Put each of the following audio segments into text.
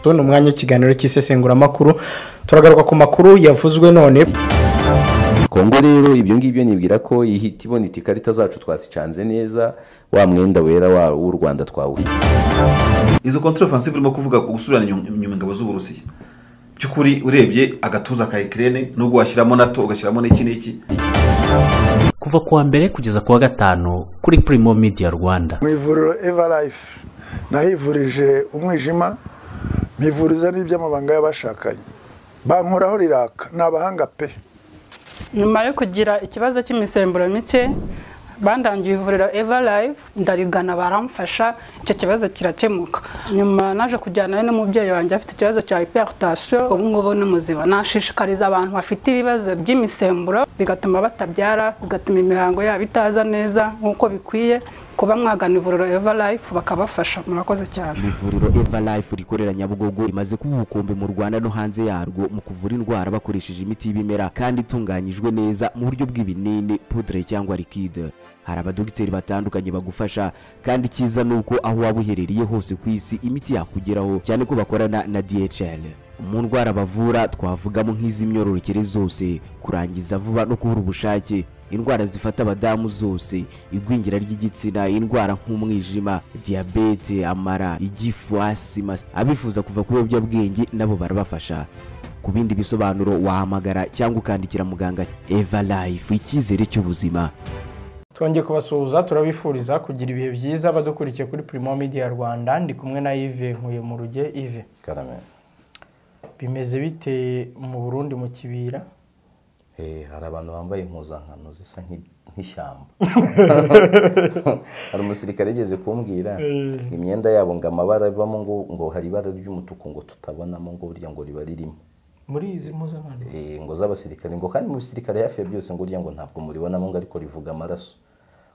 Tubona umwanya w'ikiganiro cy'isesenguramakuru turagaruka ku makuru yavuzwe none. Kongo rero ibyo ngibyo nibwira ko ihita ibona ikarita zacu twasicanze neza wa mwenda wera w'u Rwanda twawuye. Izo contre offensive urimo kuvuga ku gusubirana inyuma ingabo z'u Burusiya. Cyukuri urebye agatuza ka Ukraine nubwo washyiramo NATO ugashyiramo n'iki kuva kuwa mbere kugeza kuwa gatanu kuri Primo Media Rwanda. Mu ivuriro Everlife nahivurije umwijima, mpivuriza n'iby'amabanga y'abashakanye, bankoraho riraka n'abahanga pe. Nyuma yo kugira ikibazo cy'imisemburo mike bandangiye ivuriro Everlife ndarigana baramfasha, icyo kibazo kirakemuka. Nyuma naje kujyana n'umubyeyi wanjye afite ikibazo cya hypertension, ubu ngubu n'umuziba. Nashishikariza abantu bafite ibibazo by'imisemburo bigatuma batabyara, bigatuma imihango yabo itaza neza nk'uko bikwiye, kuba mwagana ivuriro Everlife bakabafasha. Murakoze cyane. Ivuriro Everlife rikorera Nyabugogo rimaze kuba ubukombe mu Rwanda no hanze yarwo mu kuvura indwara bakoresheje imiti y'ibimera kandi itunganyijwe neza mu buryo bw'ibinini, poudre cyangwa liquide. Hari abadogiteri batandukanye bagufasha kandi cyiza nuko aho waba uherereye hose ku isi imiti yakugeraho, cyane ko bakorana na DHL. Mu ndwara bavura twavugamo nk'iz'imyororokere zose, kurangiza vuba no kubura ubushake, indwara zifata abadamu zose, igwingira ry'igitsina, indwara nk'umwijima, diabete, amara, igifu, asima. Abifuza kuva ku biyobyabwenge nabo barabafasha. Ku bindi bisobanuro wahamagara cyangwa ukandikira muganga. Everlife, icyizere cy'ubuzima. Twongeye kubasuhuza, turabifuriza kugira ibihe byiza badukurikiye kuri Primo Media Rwanda. Ndi kumwe na Yves Nkuye mu ruge. Yves, Karame, bimeze bite mu Burundi mu kibira? hari abantu bambaye impuzankano zisa nk'ishyamba. Hari umusirikare yigeze kumbwira imyenda yabo ngo amabara bamo ngo hari ibara ry'umutuku ngo tutabonamo ngo burya ngo riba ririmo muri izi mpuzankano ngo z'abasirikare, ngo kandi mu bisirikare hafi ya byose ngo burya ngo ntabwo muribonamo ngo ariko rivuga amaraso.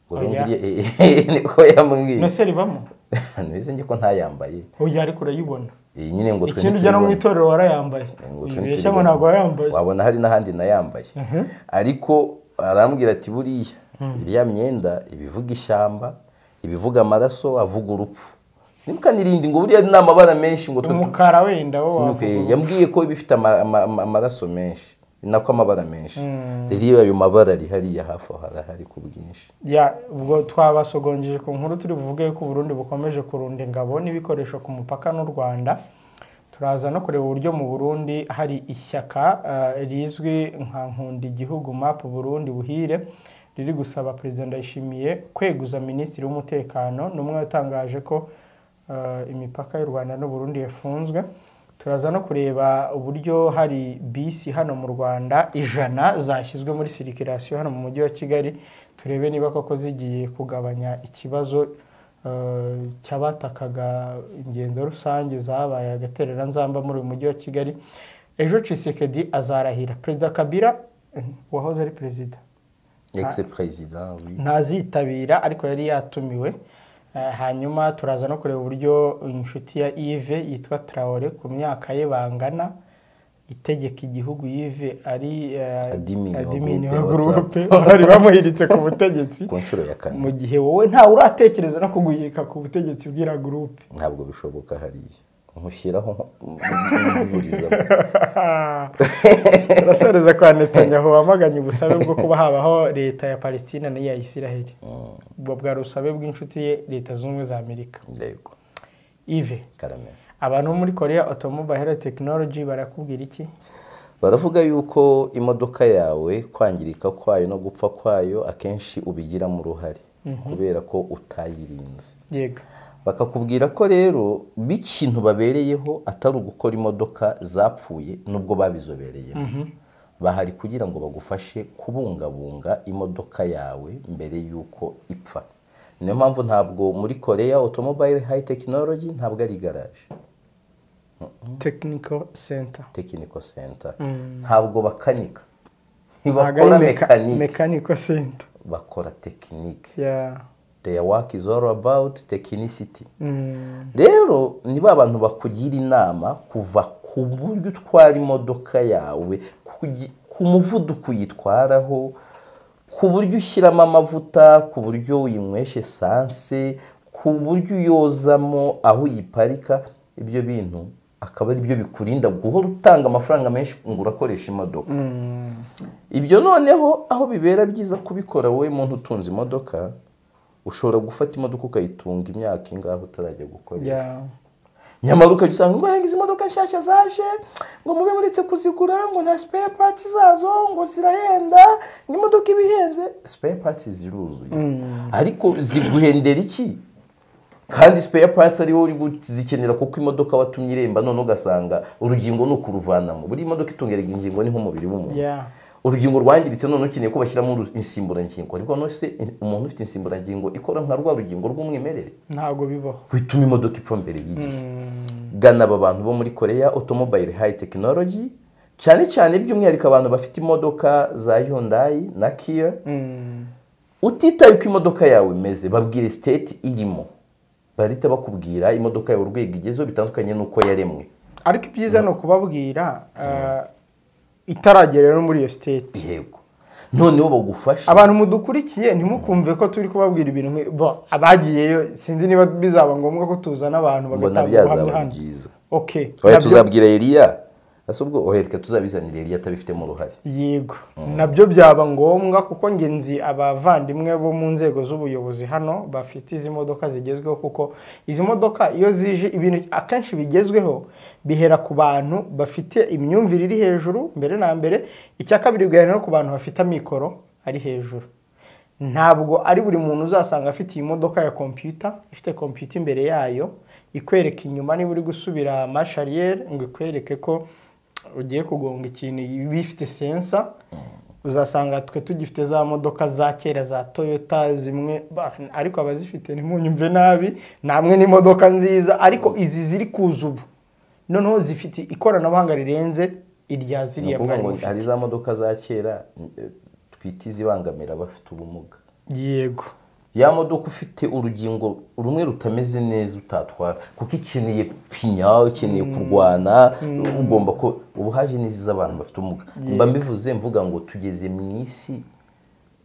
Ngo ngiriye niko yambwiye. Nase ribamo? Nize nge ko ntayambaye. Oya ariko urayibona. Nyine ngo ikintu ujya no mu itorero warayambaye. Ibeshya ngo ntabwo wayambaye. Wabona hari n'ahandi nayambaye. Ariko arambwira ati buriya iriya myenda ibivuga ishyamba, ibivuga amaraso, avuga urupfu. Sinibuka nirindi ngo buriya n'amabara menshi ngo umukara wenda wo. Yambwiye ko bifite amaraso menshi, nako amabara menshi. Rero ayo mabara ari hariya hafi aho hari ku bwinshi. Ya ubwo twabasogongeje ku nkuru turi buvuge ko Burundi bukomeje kurunda ingabo n'ibikoresho ku mupaka n'u Rwanda. Turaza no kureba uburyo mu Burundi hari ishyaka rizwi nka Nkunda Igihugu Map Burundi Buhire riri gusaba President Ndayishimiye kweguza Minisitiri w'Umutekano, n'umwe yatangaje ko imipaka y'u Rwanda n'u Burundi yafunzwe. Turaza no kureba uburyo hari bisi hano mu Rwanda 100 zashyizwe muri circulation hano mu mujyi wa Kigali, turebe niba koko zigiye kugabanya ikibazo cyabatakaga ingendo rusange zabaye agaterera nzamba muri uyu mujyi wa Kigali. Ejo Tshisekedi azarahira. Perezida Kabila wahoze ari perezida, ex-president, ntazitabira ariko yari yatumiwe. Hanyuma turaza no kureba uburyo inshuti ya Yves yitwa Traoré ku myaka ye bangana itegeka igihugu. Yves ari admin wa groupe bari bamuhiritse ku butegetsi ku nshuro ya kane, mu gihe wowe nta uratekereza no kuguyika ku butegetsi bwira groupe. Ntabwo bishoboka hariya nkushyiraho nkuburiza. Turasoreza kwa Netanyahu wamaganye ubusabe bwo kuba habaho leta ya Palestina n'iya Israel. Ubwo bwa rusabe bw'inshuti ye Leta Zunze Ubumwe za Amerika. Yego. Yves, Karame, abantu muri Korea Automobile Technology barakubwira iki? Baravuga yuko imodoka yawe kwangirika kwayo no gupfa kwayo akenshi ubigira mu ruhare kubera ko utayirinze. Yego. Bakakubwira ko rero bikintu babereyeho atari ugukora imodoka zapfuye nubwo babizobereyemo. Bahari kugira ngo bagufashe kubungabunga imodoka yawe mbere yuko ipfa. Niyo mpamvu ntabwo muri Korea Automobile High Technology ntabwo ari garage. Technical Center. Ntabwo bakanika. Ntibakora mechanical center. Bakora technique. Yeah. Their work is all about technicity. Rero niba abantu bakugira inama kuva ku buryo utwara imodoka yawe, ku muvuduko uyitwaraho, ku buryo ushyiramo amavuta, ku buryo uyinywesha esanse, ku buryo uyozamo aho uyiparika, ibyo bintu akaba ari byo bikurinda guhora utanga amafaranga menshi ngo urakoresha imodoka. Ibyo noneho aho bibera byiza kubikora wowe muntu utunze imodoka, ushobora gufata imodoka ukayitunga imyaka ingaho utarajya gukoresha. Nyamara ukajya usanga ngo izi modoka nshyashya zaje ngo mube muretse kuzigura ngo nta spare parts zazo ngo zirahenda, ngo imodoka ibihenze. Spare parts ziruzuye, ariko ziguhendera iki? Kandi spare parts ari wowe uri kuzikenera kuko imodoka watumye iremba, none ugasanga urugingo nuko ruvanamo. Buri imodoka itungera ingingo ni nk'umubiri w'umuntu. Urugingo rwangiritse none ukeneye ko bashyiramo insimburangingo, ariko none se umuntu ufite insimburangingo ikora nka rwa rugingo rw'umwimerere? Ntabwo bibaho. Bituma imodoka ipfa mbere y'igihe. Gana aba bantu bo muri Korea Automobile High Technology, cyane cyane by'umwihariko abantu bafite imodoka za Hyundai na Kia. Utitaye uko imodoka yawe imeze, babwire state irimo, barita bakubwira imodoka yawe urwego igezeho bitandukanye nuko yaremwe. Ariko ibyiza no kubabwira itaragera no muri iyo state. Yego. Noneho bagufasha. Abantu mudukurikiye ntimukumve ko turi kubabwira ibintu abagiyeyo, sinzi niba bizaba ngombwa ko tuzana abantu bagatanga byiza. Okay. Oya tuzabwira Elia. Asubwo ohereka tuzabizanira Elia atabifite mu ruhare. Yego. Nabyo byaba ngombwa kuko ngenzi abavandimwe bo mu nzego z'ubuyobozi hano bafite izi modoka zigezweho, kuko izi modoka iyo zije ibintu akenshi bigezweho bihera ku bantu bafite imyumvire iri hejuru mbere na mbere. Icya kabiri bigahera no ku bantu bafite amikoro ari hejuru. Ntabwo ari buri muntu uzasanga afite iyi modoka ya computer, ifite computer imbere yayo ikwereka inyuma niba uri gusubira marshalier ngo ikwereke ko ugiye kugonga ikintu bifite sensa. Uzasanga twe tugifite za modoka za kera za Toyota zimwe, ariko abazifite ntimunyumve nabi, namwe ni modoka nziza, ariko izi ziri kuzubu noneho zifite ikoranabuhanga rirenze irya ziriya mwari. Hari za modoka za kera twita izibangamira bafite ubumuga. Yego. Ya modoka ufite urugingo rumwe rutameze neza utatwara kuko ikeneye pinya, ikeneye kurwana, ugomba ko ubuhaje niziza abantu bafite ubumuga. Mba mbivuze mvuga ngo tugeze mu isi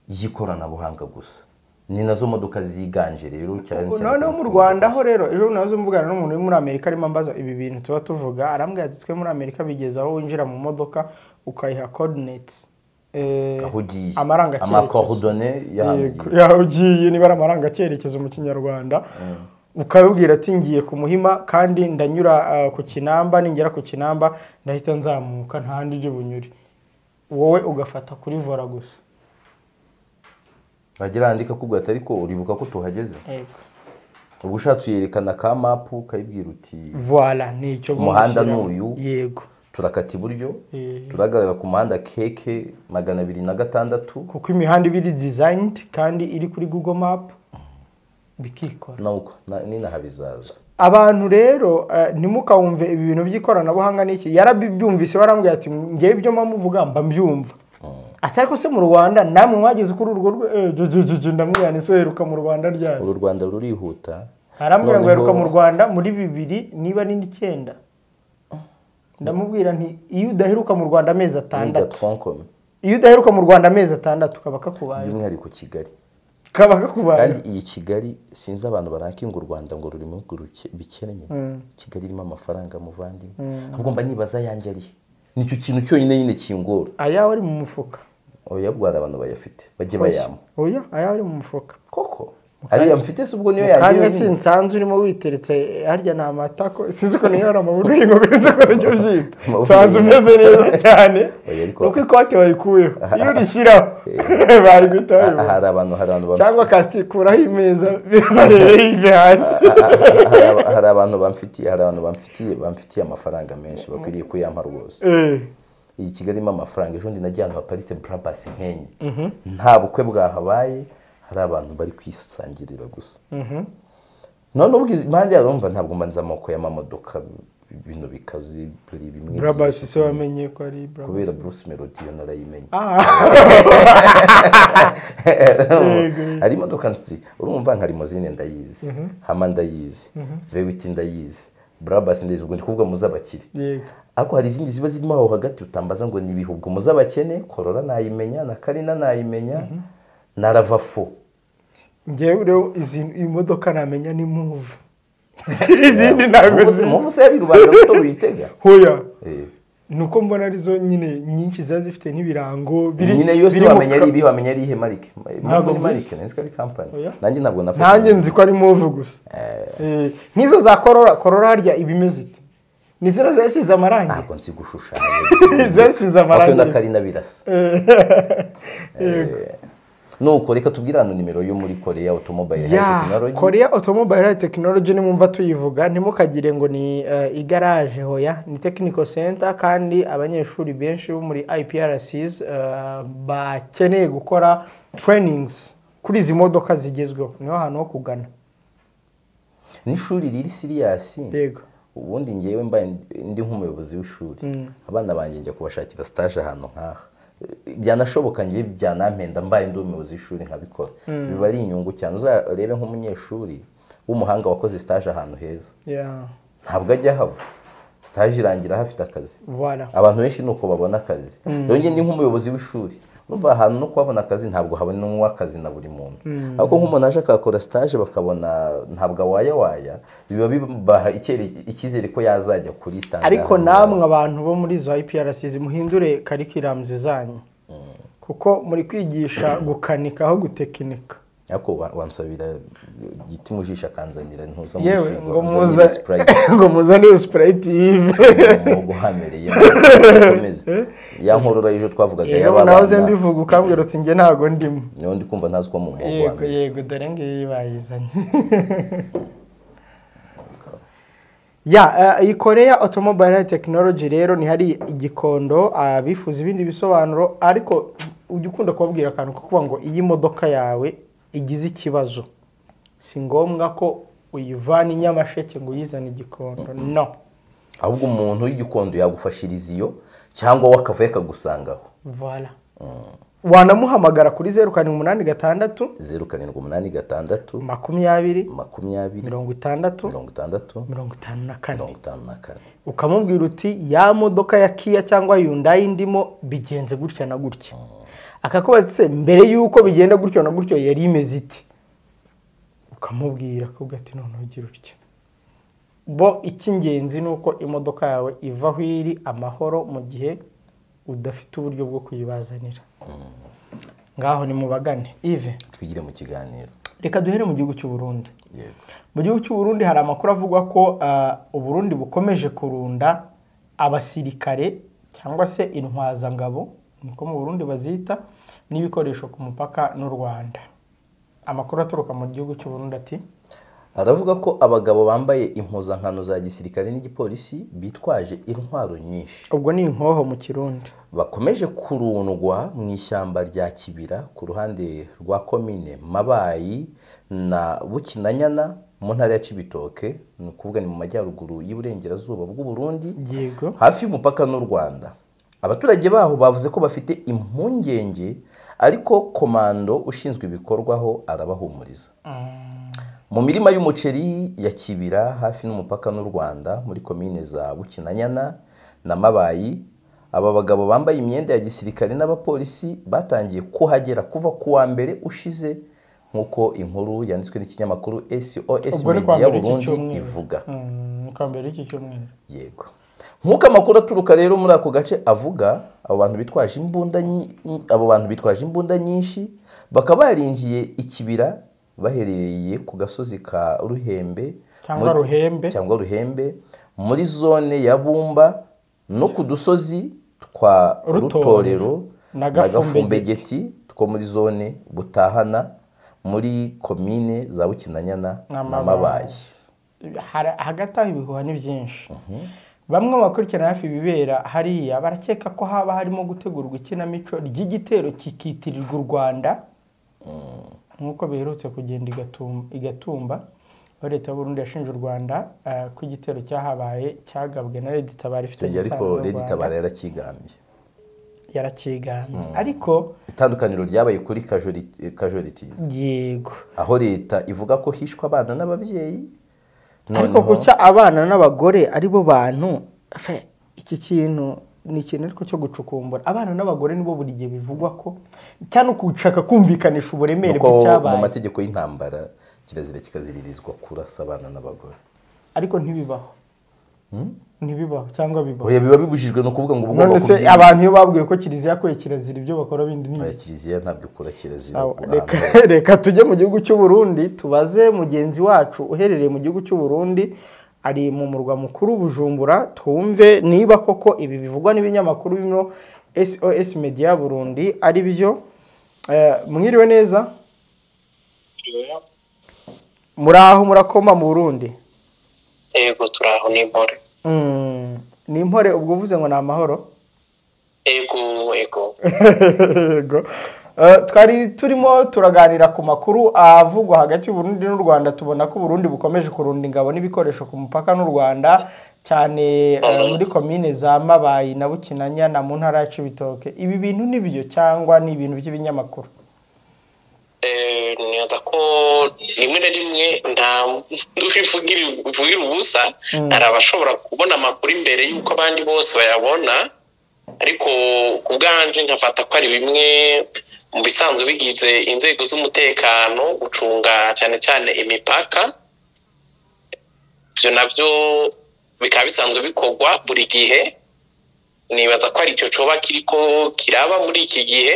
y'ikoranabuhanga gusa, ni nazo modoka ziganje rero cyane cyane. Noneho mu Rwanda ho rero ejo nazo mvugana n'umuntu uri muri Amerika arimo ambaza ibi bintu tuba tuvuga, arambwira ati twe muri Amerika bigeze aho winjira mu modoka ukayiha coordinates ahugiye amakoordone yahugiye niba amaranga cyerekezo mu Kinyarwanda, ukabubwira ati ngiye ku Muhima kandi ndanyura ku Kinamba, ningera ku Kinamba ndahita nzamuka ntandi byo bunyuri, wowe ugafata kuri vora gusa. Bagira andika kugwata ariko uribuka ko tuhageze. Yego. Ubushatse yerekana ka map ukayibwira uti voilà nicyo umuhanda n'uyu. Yego. Turakata iburyo, turagaragara ku muhanda keke 206 kuko imihanda ibiri designed kandi iri kuri Google Map bikikora. Nuko nina habizaza. Abantu rero nimukawumve ibi bintu by'ikoranabuhanga n'iki, yarabibyumvise barambwiye ati ngiye ibyo mamuvuga mba mbyumva. Atari ko se mu Rwanda namwe mwageze kuri urwo ndamwiyane so heruka mu Rwanda ryari. U Rwanda rurihuta. Arambwira ngo heruka mu Rwanda muri 2000 niba ni 9. Ndamubwira nti iyo udaheruka mu Rwanda amezi 6. Iyo udaheruka mu Rwanda amezi 6 kaba kakubaye. By'umwihariko Kigali. Kaba kakubaye. Kandi iyi Kigali sinzi abantu barankinga u Rwanda ngo ruri mu bikennye. Kigali irimo amafaranga muvandi. Ahubwo mba nibaza yanjye ari. Nicyo kintu cyonyine nyine kingora. Ayawe ari mu mufuka. Oya bwara abantu bayafite. Bajye bayama. Oya ayawe ari mu mufuka. Koko. Ari amfite subwo niyo yanjye. Kandi sinsanze urimo witeretse harya na matako. Sinzi ko niyo ari amabuno y'ingo bize ko cyo byita. Sanze umeze neza cyane. Uko ikote warikuyeho. Iyo urishyiraho bari gutayo. Hari abantu bafite. Cyangwa kastikura imeza barere ive hasi. Hari abantu bamfitiye amafaranga menshi bakwiriye kuyampa rwose. Iyi Kigali irimo amafaranga. Ejo ndi najyana haparitse Brabus nkenye. Nta bukwe bwahabaye. Hari abantu bari kwisangirira gusa. None ubwize impande yarumva ntabwo mbanza amoko y'amamodoka ibintu bikazi buri bimwe. Brabus se wamenye ko ari Brabus. Kubera Bruce Melody yo narayimenye. Ari imodoka nzi urumva nka limousine ndayizi. Hama ndayizi. V8 ndayizi. Brabus ndayizi ubwo ndikuvuga muzabakire. Yego. Ako hari izindi ziba zirimo aho hagati utambaza ngo ni ibihugu muzabakene, Corolla nayimenya na Carina nayimenya. Na Ravafo. Ngewe rero izi imodoka namenya ni Move. izindi ntabwo muvu se yari rubanda ruto ruyitega hoya Eh. nuko mbona arizo nyine nyinshi ziba zifite n'ibirango biri nyine yose biri mu wamenya ka- ari ibi wamenya ari ihe marike Ntabwo muvu ni marike nzi ko ari company Oya. nanjye ntabwo nafashe nanjye nzi ko ari move gusa nk'izo za korora harya iba imeze ite ni zino zasize amarangi ntabwo nzi gushushanya zasize amarangi bakunda kari na birasa nuko reka tubwire hano nimero yo muri Korea Automobile High ya Technology Korea Automobile High Technology nimumva tuyivuga ntimukagire ngo ni igaraje hoya ni technical center kandi abanyeshuri benshi bo muri IPRCs bakeneye gukora trainings kuri izi modoka zigezweho niho hantu ho kugana n'ishuri riri serious yego ubundi ngewe mbaye ndi nk'umuyobozi w'ishuri abana banjye njya kubashakira stage ahantu nk'aha byanashoboka ngewe byanampenda mbaye ndi umuyobozi w'ishuri nkabikora biba ari inyungu cyane uzarebe nk'umunyeshuri w'umuhanga wakoze stage ahantu heza ntabwo ajya hava stage irangira hafite akazi voilà abantu benshi nuko babona akazi rero njye ndi nk'umuyobozi w'ishuri numva ahantu no kubona akazi ntabwo habona akazi na buri muntu ariko nk'umuntu aje akakora stage bakabona ntabwo awaya biba bibaha icyizere ko yazajya kuri standard ariko namwe abantu bo muri zo IPRCs muhindure curriculums zanyu kuko muri kwigisha gukanika aho gutekinika ariko wansabira giti mujisha kanzanira ntuza yewe frigo, ngo nzanira muza Sprite. ngo muzane Sprite yive Mu guhamereye komeze ya nkorora ejo twavugaga yewe nahoze mbivuga ukambwira uti nge ntago ndimo niyo ndi kumva ntazi ko mu mugo yego yego dore ngiyi bayizanye iyi Korea Automobile Technology rero ni hari igikondo bifuza ibindi bisobanuro ariko ujya ukunda kubabwira akantu ko kuvuga ngo iyi modoka yawe igize ikibazo si ngombwa ko uyivana inyamasheke ngo uyizane igikondo no ahubwo umuntu w'igikondo yagufashiriza iyo cyangwa wakavuye kagusangaho voilà wanamuhamagara kuri 0786 0786 20 20 60 54 ukamubwira uti ya modoka ya Kia cyangwa Hyundai ndimo bigenze gutya na gutya akakubaza se mbere yuko bigenda gutyo na gutyo yari imeze iti ukamubwira ko ati none ugira utya bo icy'ingenzi nuko imodoka yawe iva aho iri amahoro mu gihe udafite uburyo bwo kuyibazanira ngaho ni mubagane Yves twigire mu kiganiro reka duhere mu gihugu cy'u Burundi yego mu gihugu cy'u Burundi hari amakuru avuga ko u Burundi bukomeje kurunda abasirikare cyangwa se intwazangabo niko mu Burundi bazita n'ibikoresho ku mupaka n'u Rwanda amakuru aturuka mu gihugu cy'u Burundi ati aravuga ko abagabo bambaye impuzankano za gisirikare n'igipolisi bitwaje intwaro nyinshi ubwo ni inkoho mu Kirundi bakomeje kurundwa mu ishyamba rya Kibira ku ruhande rwa komine Mabayi na Bukinanyana mu ntara ya Cibitoke ni kuvuga ni mu majyaruguru y'Iburengerazuba bw'u Burundi yego hafi y'umupaka n'u Rwanda abaturage baho bavuze ko bafite impungenge ariko komando ushinzwe ibikorwaho arabahumuriza mu mirima y'umuceri ya Kibira hafi n'umupaka n'u Rwanda muri komine za Bukinanyana na Mabayi aba bagabo bambaye imyenda ya gisirikare n'abapolisi batangiye kuhagera kuva kuwa mbere ushize nkuko inkuru yanditswe n'ikinyamakuru SOS Media Burundi ivuga kwambere iki cyumweru yego nkuko amakuru aturuka rero muri ako gace avuga abo bantu bitwaje imbunda nyinshi bakaba barinjiye ikibira baherereye ku gasozi ka Ruhembe cyangwa Ruhembe muri zone ya Bumba no ku dusozi twa Rutorero na Gafumbegeti two muri zone Butahana muri komine za Bukinanyana na Mabayi hagati aho ibihuha ni byinshi bamwe bakurikirana hafi ibibera hariya barakeka ko haba harimo gutegurwa ikinamico ry'igitero kikitirirwa u Rwanda nkuko biherutse kugenda igatumba leta y'u Burundi yashinje u Rwanda ko igitero cyahabaye cyagabwe na Red Tabara ifite ariko Red Tabara yarakigambye ariko itandukaniro ryabaye kuri casualties yego aho leta ivuga ko hishwa abana n'ababyeyi ariko kucya abana n'abagore aribo bantu iki kintu ni ikintu ariko cyo gucukumbura abana n'abagore nibo buri gihe bivugwa ko cyane kushaka kumvikanisha uburemere bw'icyabaye mu mategeko y'intambara kirazira kikaziririzwa kurasa abana n'abagore ariko ntibibaho ntibibaho cyangwa bibaho oya biba bibujijwe no kuvuga ngo ubwo none se abantu iyo babwiye ko kiliziya yakoye kirazira ibyo bakora bindi ni kiliziya ntabyo ukora kirazira reka tujye mu gihugu cy'u Burundi tubaze mugenzi wacu uherereye mu gihugu cy'u Burundi ari mu murwa mukuru Bujumbura twumve niba koko ibi bivugwa n'ibinyamakuru bino SOS Media Burundi ari byo mwiriwe neza muraho murakoma mu Burundi ego turaho n'impore n'impore ubwo uvuze ngo ni amahoro ego ego twari turimo turaganira ku makuru avugwa hagati y'u Burundi n'u Rwanda tubona ko Burundi bukomeje kurunda ingabo n'ibikoresho ku mupaka n'u Rwanda cyane muri komine za Mabayi na Bukinanya na mu ntara ya Cibitoke ibi bintu nibyo cyangwa ni ibintu by'ibinyamakuru nibaza ko rimwe na rimwe nta duhivugira ubusa hari abashobora kubona amakuru imbere y'uko abandi bose bayabona ariko ku bwanje nkafata ko ari bimwe mu bisanzwe bigize inzego z'umutekano gucunga cyane cyane imipaka ibyo nabyo bikaba bisanzwe bikorwa buri gihe nibaza ko ari icyo coba kiriko kiraba muri iki gihe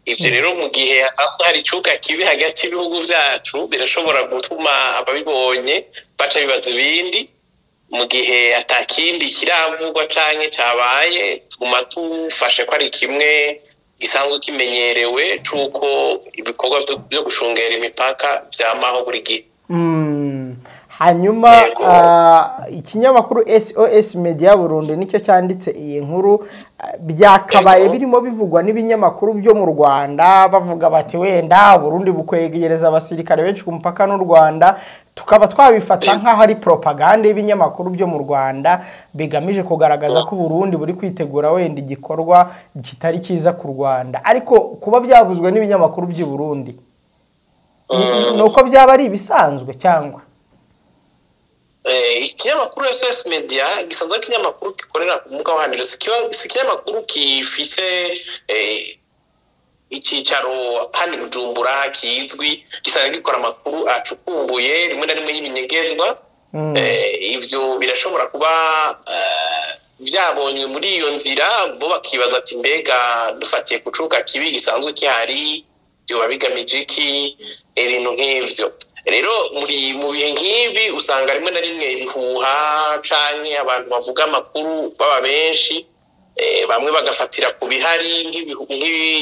ibyo rero mu gihe hasanzwe hari icuka kibi hagati y'ibihugu byacu birashobora gutuma ababibonye baca bibaza ibindi mu gihe atakindi kiravugwa canke cabaye tuguma tufashe ko ari kimwe gisanzwe kimenyerewe cuko ibikorwa byo gushungera imipaka vyamaho buri gihe hanyuma ikinyamakuru SOS Media Burundi nicyo cyanditse iyi nkuru byakabaye birimo bivugwa n'ibinyamakuru byo mu Rwanda bavuga bati wenda Burundi bukwegereza abasirikare benshi ku mupaka n'u Rwanda tukaba twabifata nk'aho ari propaganda y'ibinyamakuru byo mu Rwanda bigamije kugaragaza ko Burundi buri kwitegura wenda igikorwa kitari kiza ku Rwanda ariko kuba byavuzwe n'ibinyamakuru by'u Burundi nuko byaba ari ibisanzwe cyangwa ikinyamakuru SOS Media gisanzwe ikinyamakuru gikorera ku mbuga nkoranyambaga si ikinyamakuru gifise icyicaro hano Bujumbura kizwi gisanzwe gikora amakuru acukumbuye rimwe na rimwe y'ibinyegezwa ivyo birashobora kuba byabonywe muri iyo nzira bo bakibaza ati mbega dufatiye kucuka kibi gisanzwe kihari byo bigamije iki ibintu nk'ivyo rero mu bihe nk'ibi usanga rimwe na rimwe ibihuha canke abantu bavuga amakuru baba benshi bamwe bagafatira ku bihari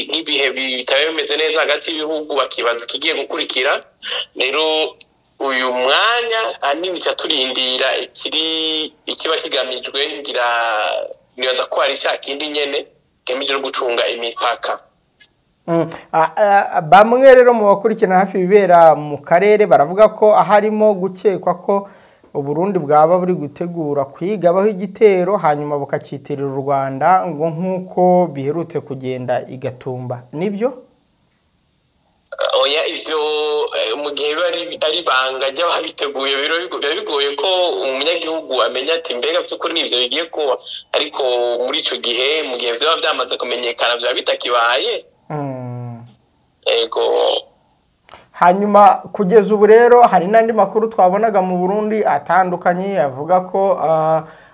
nk'ibihe bitaba bimeze neza hagati y'ibihugu bakibaza ikigiye gukurikira rero uyu mwanya anini turindira ikiba kigamijwe ngira nibaza ko hari cya kindi nyene kigamije gucunga imipaka bamwe rero mu bakurikirana hafi ibibera mu karere baravuga ko harimo gukekwa ko Uburundi bwaba buri gutegura kwigabaho igitero hanyuma bukacitirira u Rwanda ngo nk'uko biherutse kugenda igatumba nibyo oya ivyo mu gihe ari banga ry'ababiteguye bigoye ko umunyagihugu amenya ati mbega by'ukuri n'ivyo bigiye kuba ariko muri ico gihe mu gihe vyaba byamaze kumenyekana vyaba bitakibaye ego hanyuma kugeza ubu rero hari n'andi makuru twabonaga mu Burundi atandukanye avuga ko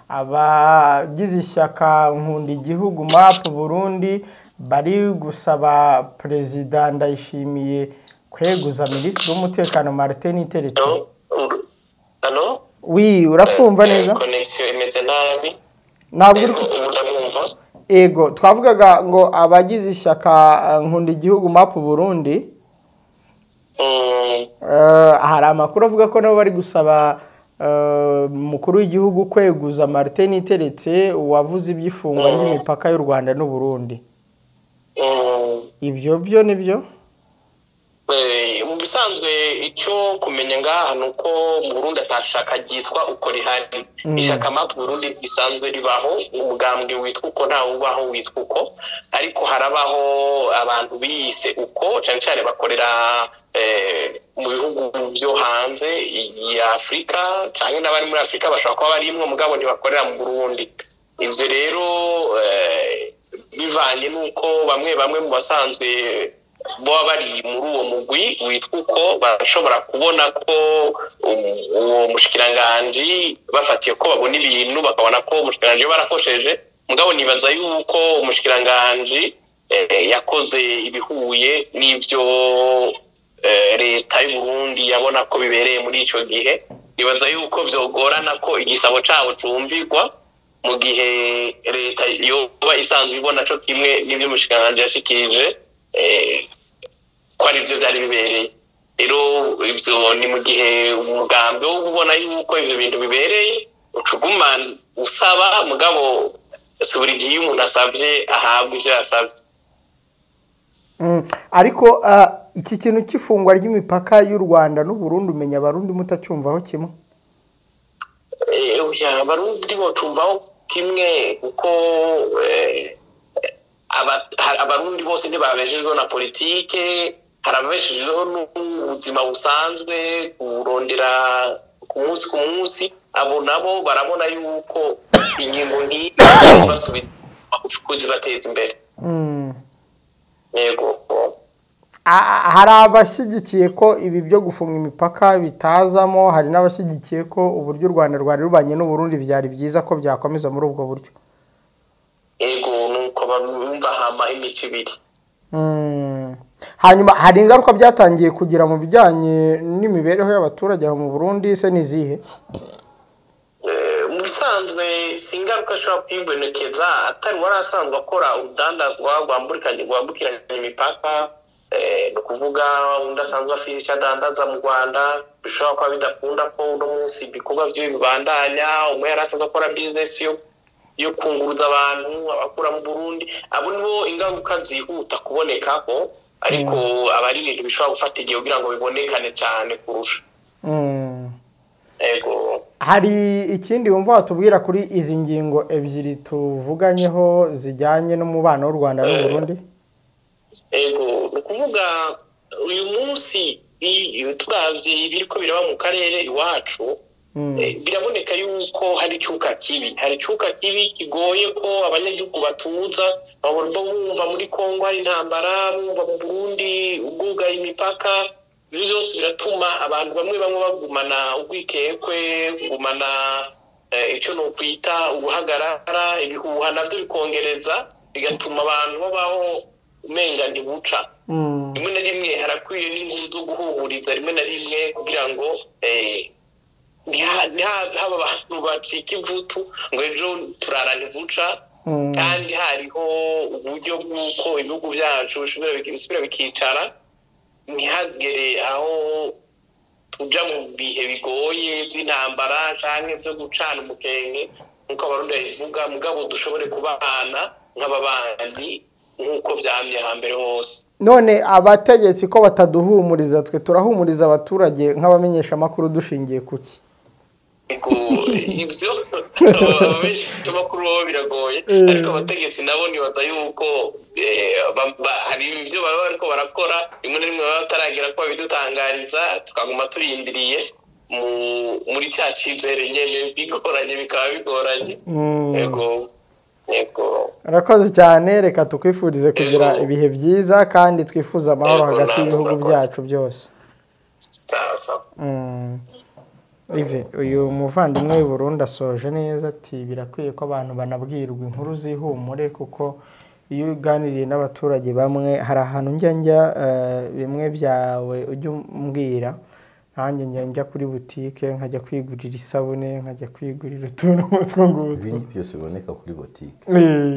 abagize ishyaka nkunda igihugu MAP Burundi bari gusaba Perezida Ndayishimiye kweguza Minisitiri w'Umutekano Martin Iteretse. Hano? Oui, uratwumva neza? Connection imeze nabi. Ntabwo uri kutumva. Ego, twavugaga ngo abagize ishyaka nkunda igihugu MAP Burundi hari amakuru avuga ko nabo bari gusaba umukuru w'igihugu kweguza Martin Iteretse wavuze iby'ifungwa ry'imipaka y'u Rwanda n'u Burundi. Ibyo byo nibyo mu bisanzwe icyo kumenya ngaha nuko mu Burundi atashaka ryitwa uko rihari ishaka MAP Burundi bisanzwe ribaho umugambwe witwa uko nta ubaho witwa uko ariko harabaho abantu biyise uko cyane cyane bakorera mu bihugu byo hanze ya Afrika cyangwa n'abari muri Afrika bashaka kuba barimwe mugabo ntibakorera mu Burundi ivyo rero bivanye nuko bamwe mu basanzwe baba bari muri uwo mugwi witwa uko barashobora kubona ko uwo mushikiranganji bafatiye ko babona ibintu bakabona ko umushikiranganji barakosheje mugabo nibaza yuko umushikiranganji yakoze ibihuye n'ivyo leta y'u Burundi yabona ko bibereye muri ico gihe nibaza yuko vyogorana ko igisabo cabo cumvirwa mu gihe leta yoba isanzwe ibona co kimwe n'ivyo umushikiranganji yashikirije ko ari byo byari bibereye rero ivyo ni mu gihe umugambi wo kubona yuko ivyo bintu bibereye ucuguma usaba mugabo si buri gihe umuntu asabye ahabwa ivyo yasabye. Ariko iki kintu cy'ifungwa ry'imipaka y'u Rwanda n'u Burundi umenya abarundi mutacyumvaho kimwe? Abarundi bocumvaho kimwe kuko abarundi bose ntibabejejwe na politike, harabeshejweho n'ubuzima busanzwe kurondera ku munsi abo nabo barabona yuko ingingo nk'iyi basubiza kuzibateza imbere. Yego. Hari abashyigikiye ko ibi byo gufunga imipaka bitazamo, hari n'abashyigikiye ko uburyo u Rwanda rwari rubanye n'u Burundi byari byiza ko byakomeza muri ubwo buryo. Yego nuko barumva hama imico ibiri. Hanyuma hari ingaruka byatangiye kugira mu bijyanye n'imibereho y'abaturage aho mu Burundi se nizihe? Mu bisanzwe singaruka ashobora kwibonekeza atari warasanzwe akora urudandazwa rwambukiranya imipaka, no kuvuga undi asanzwe afite icyo adandaza mu Rwanda bishobora kuba bidakunda ko uno munsi ibikorwa vyo bibandanya, umwe yarasanzwe akora business yo kunguruza abantu abakura mu Burundi, abo nibo ingaruka zihuta kubonekako, ariko abari ibintu bishobora gufata igihe kugira ngo bibonekane cyane kurusha. Ego. Hari ikindi wumva watubwira kuri izi ngingo ebyiri tuvuganyeho zijyanye n'umubano w'u Rwanda n'u Burundi? Ego, ukuvuga uyu munsi turavye ibiriko biraba mu karere iwacu, biraboneka yuko hari icuka kibi kigoye ko abanyagihugu batuza, bumva muri Kongo hari intambara, bumva mu Burundi ubwugaye imipaka, ibyo byose biratuma abantu bamwe bagumana urwikekwe, kugumana icyo no kwita ubuhagarara, ibihuha navyo bikongereza, bigatuma abantu babaho umenga ntibuca. Rimwe na rimwe harakwiye n'inkuru zo guhumuriza rimwe na rimwe kugira ngo ntihaze haba abantu bacika ivutu ngo ejo turara ntibuca, kandi hariho uburyo bw'uko ibihugu byacu bisubira bikicara, ntihagere aho tuja mu bihe bigoye by'intambara canke byo gucana umukenge nk'uko abarundi babivuga, mugabo dushobore kubana nk'ababanyi nk'uko vyamye hambere hose. None abategetsi ko bataduhumuriza, twe turahumuriza abaturage nk'abamenyesha amakuru dushingiye kuki? Ivyo abamenyesha amakuru biragoye, ariko abategetsi nabo nibaza yuko hari ibyo baba bariko barakora, rimwe na rimwe baba bataragera ko babidutangariza, tukaguma turindiriye muri cya cizere nyene bigoranye, bikaba bigoranye. Yego. Arakoze cyane, reka tukwifurize kugira ibihe byiza kandi twifuza amahoro hagati y'ibihugu byacu byose. Ive, uyu muvandimwe w'i Burundi asoje neza ati birakwiye ko abantu banabwirwa inkuru zihumure, kuko iyo uganiriye n'abaturage bamwe hari ahantu njya bimwe byawe ujya umbwira, nanjye njya kuri butike nkajya kwigurira isabune, nkajya kwigurira utuntu nk'utwo ngutwo. Ibindi byose biboneka kuri butike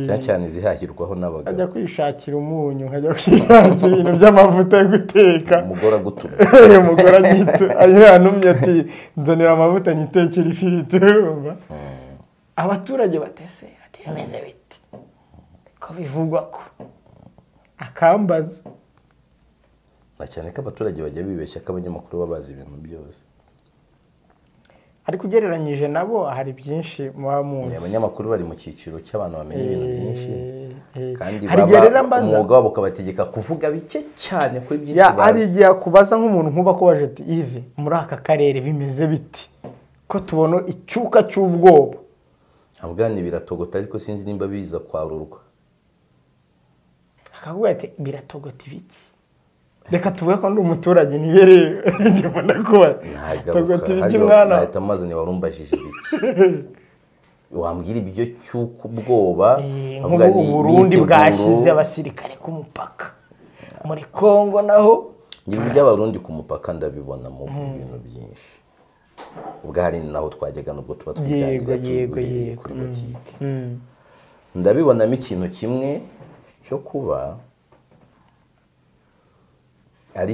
cyane cyane zihahirwaho n'abagabo. Nkajya kwishakira umunyu, nkajya kwishakira ibintu by'amavuta yo guteka. Umugore agutuma. Umugore yantumye ati nzanira amavuta nyitekera ifiriti. Abaturage batese ati bimeze bite ko bivugwa ko akambaza. Cyane ko abaturage bajya bibeshya ko abanyamakuru babazi ibintu byose, ariko ugereranyije nabo hari byinshi muba muzi. Abanyamakuru bari mu cyiciro cy'abantu bamenya ibintu byinshi, kandi umwuga wabo ukabategeka kuvuga bike cyane kuri byinshi bazi. Ari igihe kubaza nk'umuntu nkuba ko baje ati Yves, muri aka karere bimeze biti ko tubona icyuka cy'ubwoba. Abwani biratogota, ariko sinzi nimba biza kwarurwa. Akavuga ati biratogota ibiki? reka tuvuge ko ndi umuturage nibereye ndimo ndakubaza nahita amazina warumbajije ibiki wambwira ibyo cy'uko ubwoba nk'ubu Burundi bwashyize abasirikare ku mupaka muri Kongo naho ngira iby'abarundi ku mupaka ndabibona mu bintu byinshi ubwo hari naho twajyaga nubwo tuba twiganira kuri botike ndabibonamo ikintu kimwe cyo kuba ari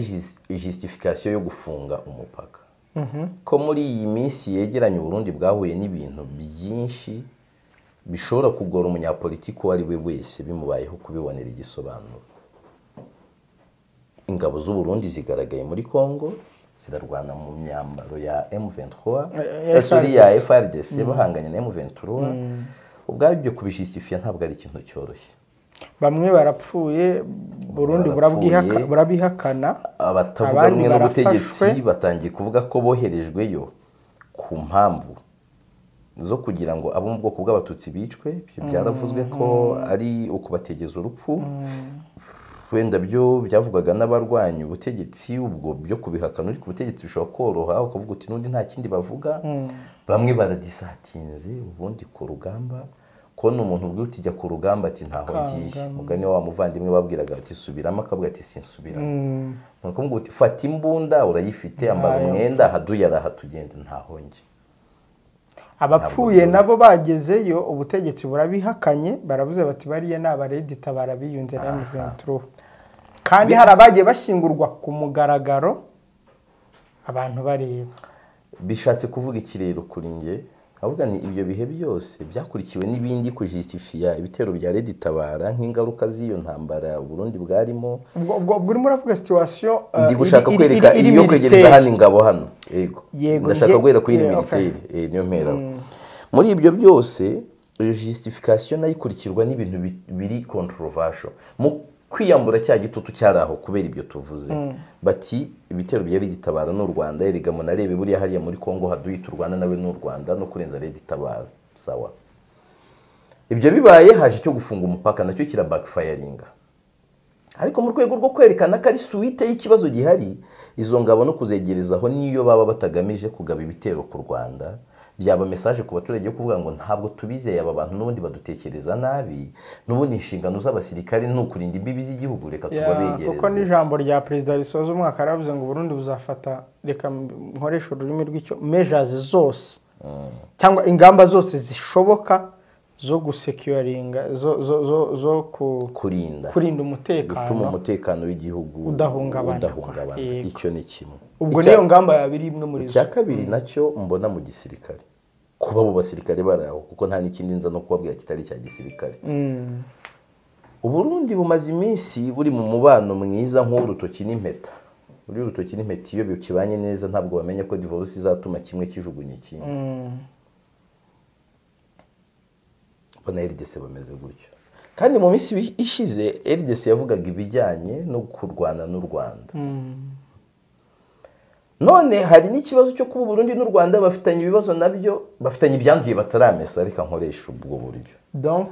justification yo gufunga umupaka ko muri iyi minsi yegeranye Burundi bwahuye n'ibintu byinshi bishobora kugora umunyapolitiki uwo ari we wese bimubayeho kubibonera igisobanuro. Ingabo z'u Burundi zigaragaye muri Kongo zirarwana mu myambaro ya M23 sorry ya FARDC bahanganye na M23 ubwabyo kubijustifia ntabwo ari ikintu cyoroshye. Bamwe barapfuye Burundi burabihakana abatavuga rumwe n'ubutegetsi batangiye kuvuga ko boherejweyo ku mpamvu zo kugira ngo abo mu bwoko bw'abatutsi bicwe byaravuzwe ko ari ukubategeza urupfu wenda byo byavugaga n'abarwanya ubutegetsi ubwo byo kubihakana uri ku butegetsi bishobora koroha ukavuga uti n'undi nta kindi bavuga bamwe baradisatinze ubundi ku rugamba ko n'umuntu ubwo utijya ku rugamba ati ntaho ngiye mugani wa muvandimwe babwiraga ati subiramo akavuga ati sinsubira nuko ngo uti fata imbunda urayifite ambara umwenda haduyara hatugenda ntaho ngiye. Abapfuye nabo bagezeyo ubutegetsi burabihakanye baravuze bati bariye n'abaredita barabiyunze na M23 kandi hari abagiye bashyingurwa ku mugaragaro abantu bareba bishatse kuvuga ikirero kuri nge avuga ni ibyo bihe byose byakurikiwe n'ibindi kujustifia ibitero bya Reditabara nk'ingaruka z'iyo ntambara Burundi bwarimo ubwo urimo uravuga situation ndi gushaka kwereka iyo kwegereza hano ingabo hano yego ndashaka guhera kuri militaire niyo mpera muri ibyo byose justification nayikurikirwa n'ibintu biri controversial mu kwiyambura cya gitutu cyaraho kubera ibyo tuvuze bati ibitero bya Reditabara n'u Rwanda erega munarebe buriya hariya muri Kongo haduhita u Rwanda nawe n'u Rwanda no kurenza Reditabara sawa ibyo bibaye haje cyo gufunga umupaka nacyo kira backfiringa ariko mu rwego rwo kwerekana ko ari suite y'ikibazo gihari izo ngabo no kuzegerezaho niyo baba batagamije kugaba ibitero ku Rwanda byaba message ku baturage yo kuvuga ngo ntabwo tubizeye aba bantu n'ubundi badutekereza nabi n'ubundi inshingano z'abasirikare n'ukurinda imbibi z'igihugu reka tubabegereze kuko n'ijambo rya president risoza umwaka aravuze ngo Burundi buzafata reka nkoresha ururimi rw'icyo measures zose cyangwa ingamba zose zishoboka zo gusecuringa zo kurinda umutekano gutuma umutekano w'igihugu udahungabana icyo ni kimwe ubwo niyo ngamba yabiri imwe muri zo kabiri nacyo mbona mu gisirikare kuba abo basirikare baraho kuko nta n'ikindi nza no kubabwira kitari cya gisirikare Uburundi bumaze iminsi buri mu mubano mwiza nk'urutoki n'impeta uri urutoki n'impeta iyo bikibanye neza ntabwo bamenya ko divorce izatuma kimwe kijugunya ikindi bona RDC bameze gutyo kandi mu minsi ishize RDC yavugaga ibijyanye no kurwana n'u Rwanda none hari n'ikibazo cyo kuba Burundi n'u Rwanda bafitanye ibibazo nabyo bafitanye ibyanduye bataramesa ariko nkoresha ubwo buryo donc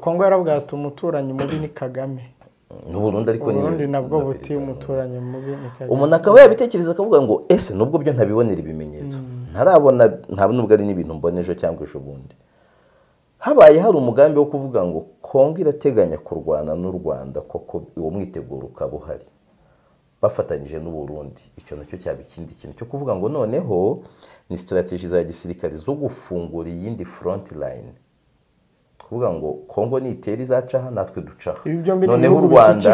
Kongo yaravuga ati umuturanyi mubi ni Kagame n'u Burundi ariko Burundi nabwo buti umuturanyi mubi ni Kagame umuntu akaba yabitekereza akavuga ngo ese nubwo byo ntabibonera ibimenyetso ntarabona ntabwo nubwo ari n'ibintu mbonejo cyangwa ejo bundi habaye hari umugambi wo kuvuga ngo Kongo irateganya kurwana n'u Rwanda koko uwo mwiteguro ukaba uhari bafatanyije n'u Burundi icyo nacyo cyaba ikindi kintu cyo kuvuga ngo noneho ni strategy za gisirikare zo gufungura iyindi front line kuvuga ngo Kongo ni iteri zacaha natwe ducaha noneho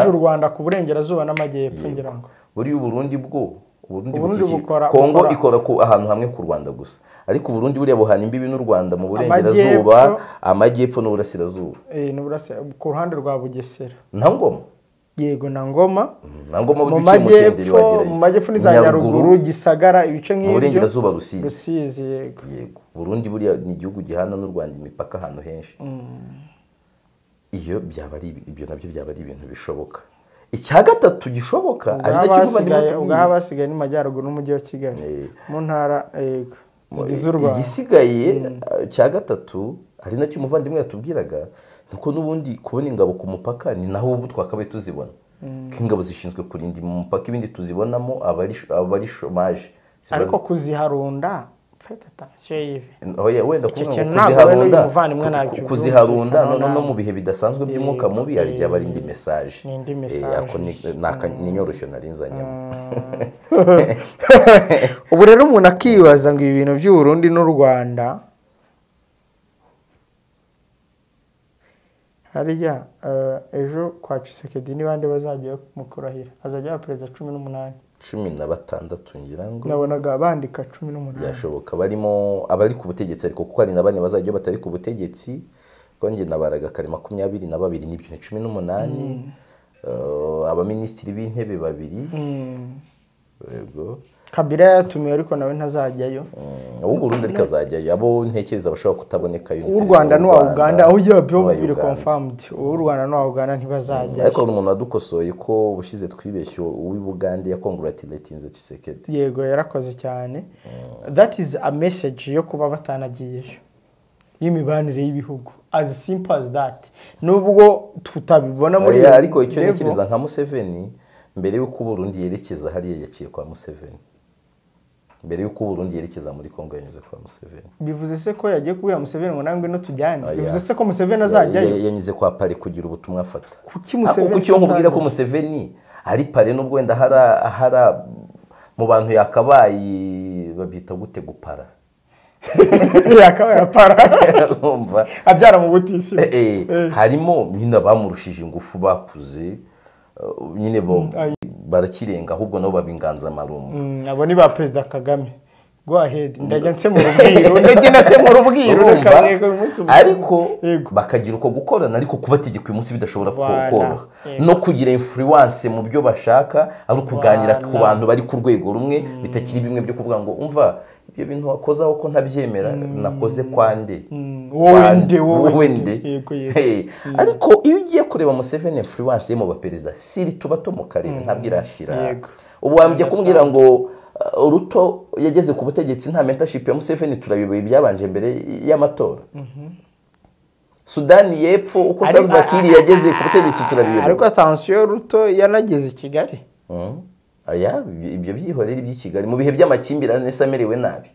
u Rwanda ku burengerazuba n'amajyepfo ngira ngo buri u Burundi bwo Kongo ikora ku ahantu hamwe ku Rwanda gusa ariko Burundi buriya buhana imbibi n'u Rwanda mu burengerazuba amajyepfo n'uburasirazuba ku ruhande rwa Bugesera nta Ngoma yego na Ngoma mu majyepfo ni za Nyaruguru Gisagara ibice nk'ibyo burengerazuba Rusizi yego Burundi buriya ni igihugu gihana n'u Rwanda imipaka ahantu henshi iyo byaba ari ibyo nabyo byaba ari ibintu bishoboka icya gatatu gishoboka ari nacyo muvandimwe ubwo basigaye n'Amajyaruguru n'umujyi wa Kigali mu ntara z'u Rwanda igisigaye cya gatatu ari nacyo muvandimwe yatubwiraga nuko n'ubundi kubona ingabo ku mupaka ni naho ubu twakabaye tuzibona ko ingabo zishinzwe kurinda umupaka ibindi tuzibonamo abari shomaje ariko kuziharunda fete attention yive wenda kuziharunda no mu bihe bidasanzwe by'umwuka mubi hari igihe abarinda message ni inyoroshyo narinzanyemo ubu rero umuntu akibaza ngo ibi bintu by'u Burundi n'u Rwanda harya ejo kwa Tshisekedi n'ibandi bazajya mu kurahira azajya perezida 18 16 ngira ngo nabonaga bandika 18 byashoboka barimo abari ku butegetsi ariko kuko hari nabane bazajya batari ku butegetsi konje nabaraga kare 22 n'ibyo 18 abaministiri b'intebe babiri yego Kabila yatumiye ariko nawe ntazajyayo ubu Burundi ariko azajyayo abo ntekereza bashobora kutaboneka u Rwanda n'u Uganda aho byo biri confirmed u Rwanda n'u Uganda ntibazajyayo ariko umuntu wadukosoye ko bushize twibeshye uwi Buganda ya congratulatinze Tshisekedi yego yarakoze cyane that is a message yo kuba batanagiyeyo y'imibanire y'ibihugu as simple as that nubwo tutabibona muri ariko icyo ntekereza nka Museveni mbere y'uko Burundi yerekeza hariya yaciye kwa Museveni mbere y'uko Burundi yerekeza muri Kongo yanyuze kwa Museveni bivuze se ko yagiye kubya Museveni ngo nangwe no tujyane bivuze se ko Museveni azajyayo yanyuze kwa pare kugira ubutumwa afata kuki Museveni kuki yo nkubwira ko Museveni ari pare nubwo wenda hara mu bantu yakabaye babita gute gupara yakabaye para umva abyara mu butisi harimo nyine bamurushije ingufu bakuze nyine bo barakirenga ahubwo nabo babinganza marumu abo ni ba President Kagame go ahead ndajya nse mu rubwiro ndagenda se mu rubwiro ariko bakagira uko gukorana ariko kubategeka uyu munsi bidashobora koroha no kugira influence mu byo bashaka ari ukuganira ku bantu bari ku rwego rumwe bitakiri bimwe byo kuvuga ngo umva ibyo bintu wakozaho ko ntabyemera nakoze kwande wende ariko iyo ugiye kureba Museveni influence ye mu baperezida siri tubato mu karere ntabwo irashira ubu wambye kumbwira ngo Ruto yageze ku butegetsi nta mentorship ya Museveni turabiboye byabanje mbere y'amatora Sudani y'Epfo uko Salva Kiir yageze ku butegetsi turabiyoboye ariko attention Ruto yanageze i Kigali aya ibyo byihorera iby'i Kigali mu bihe by'amakimbirane samerewe nabi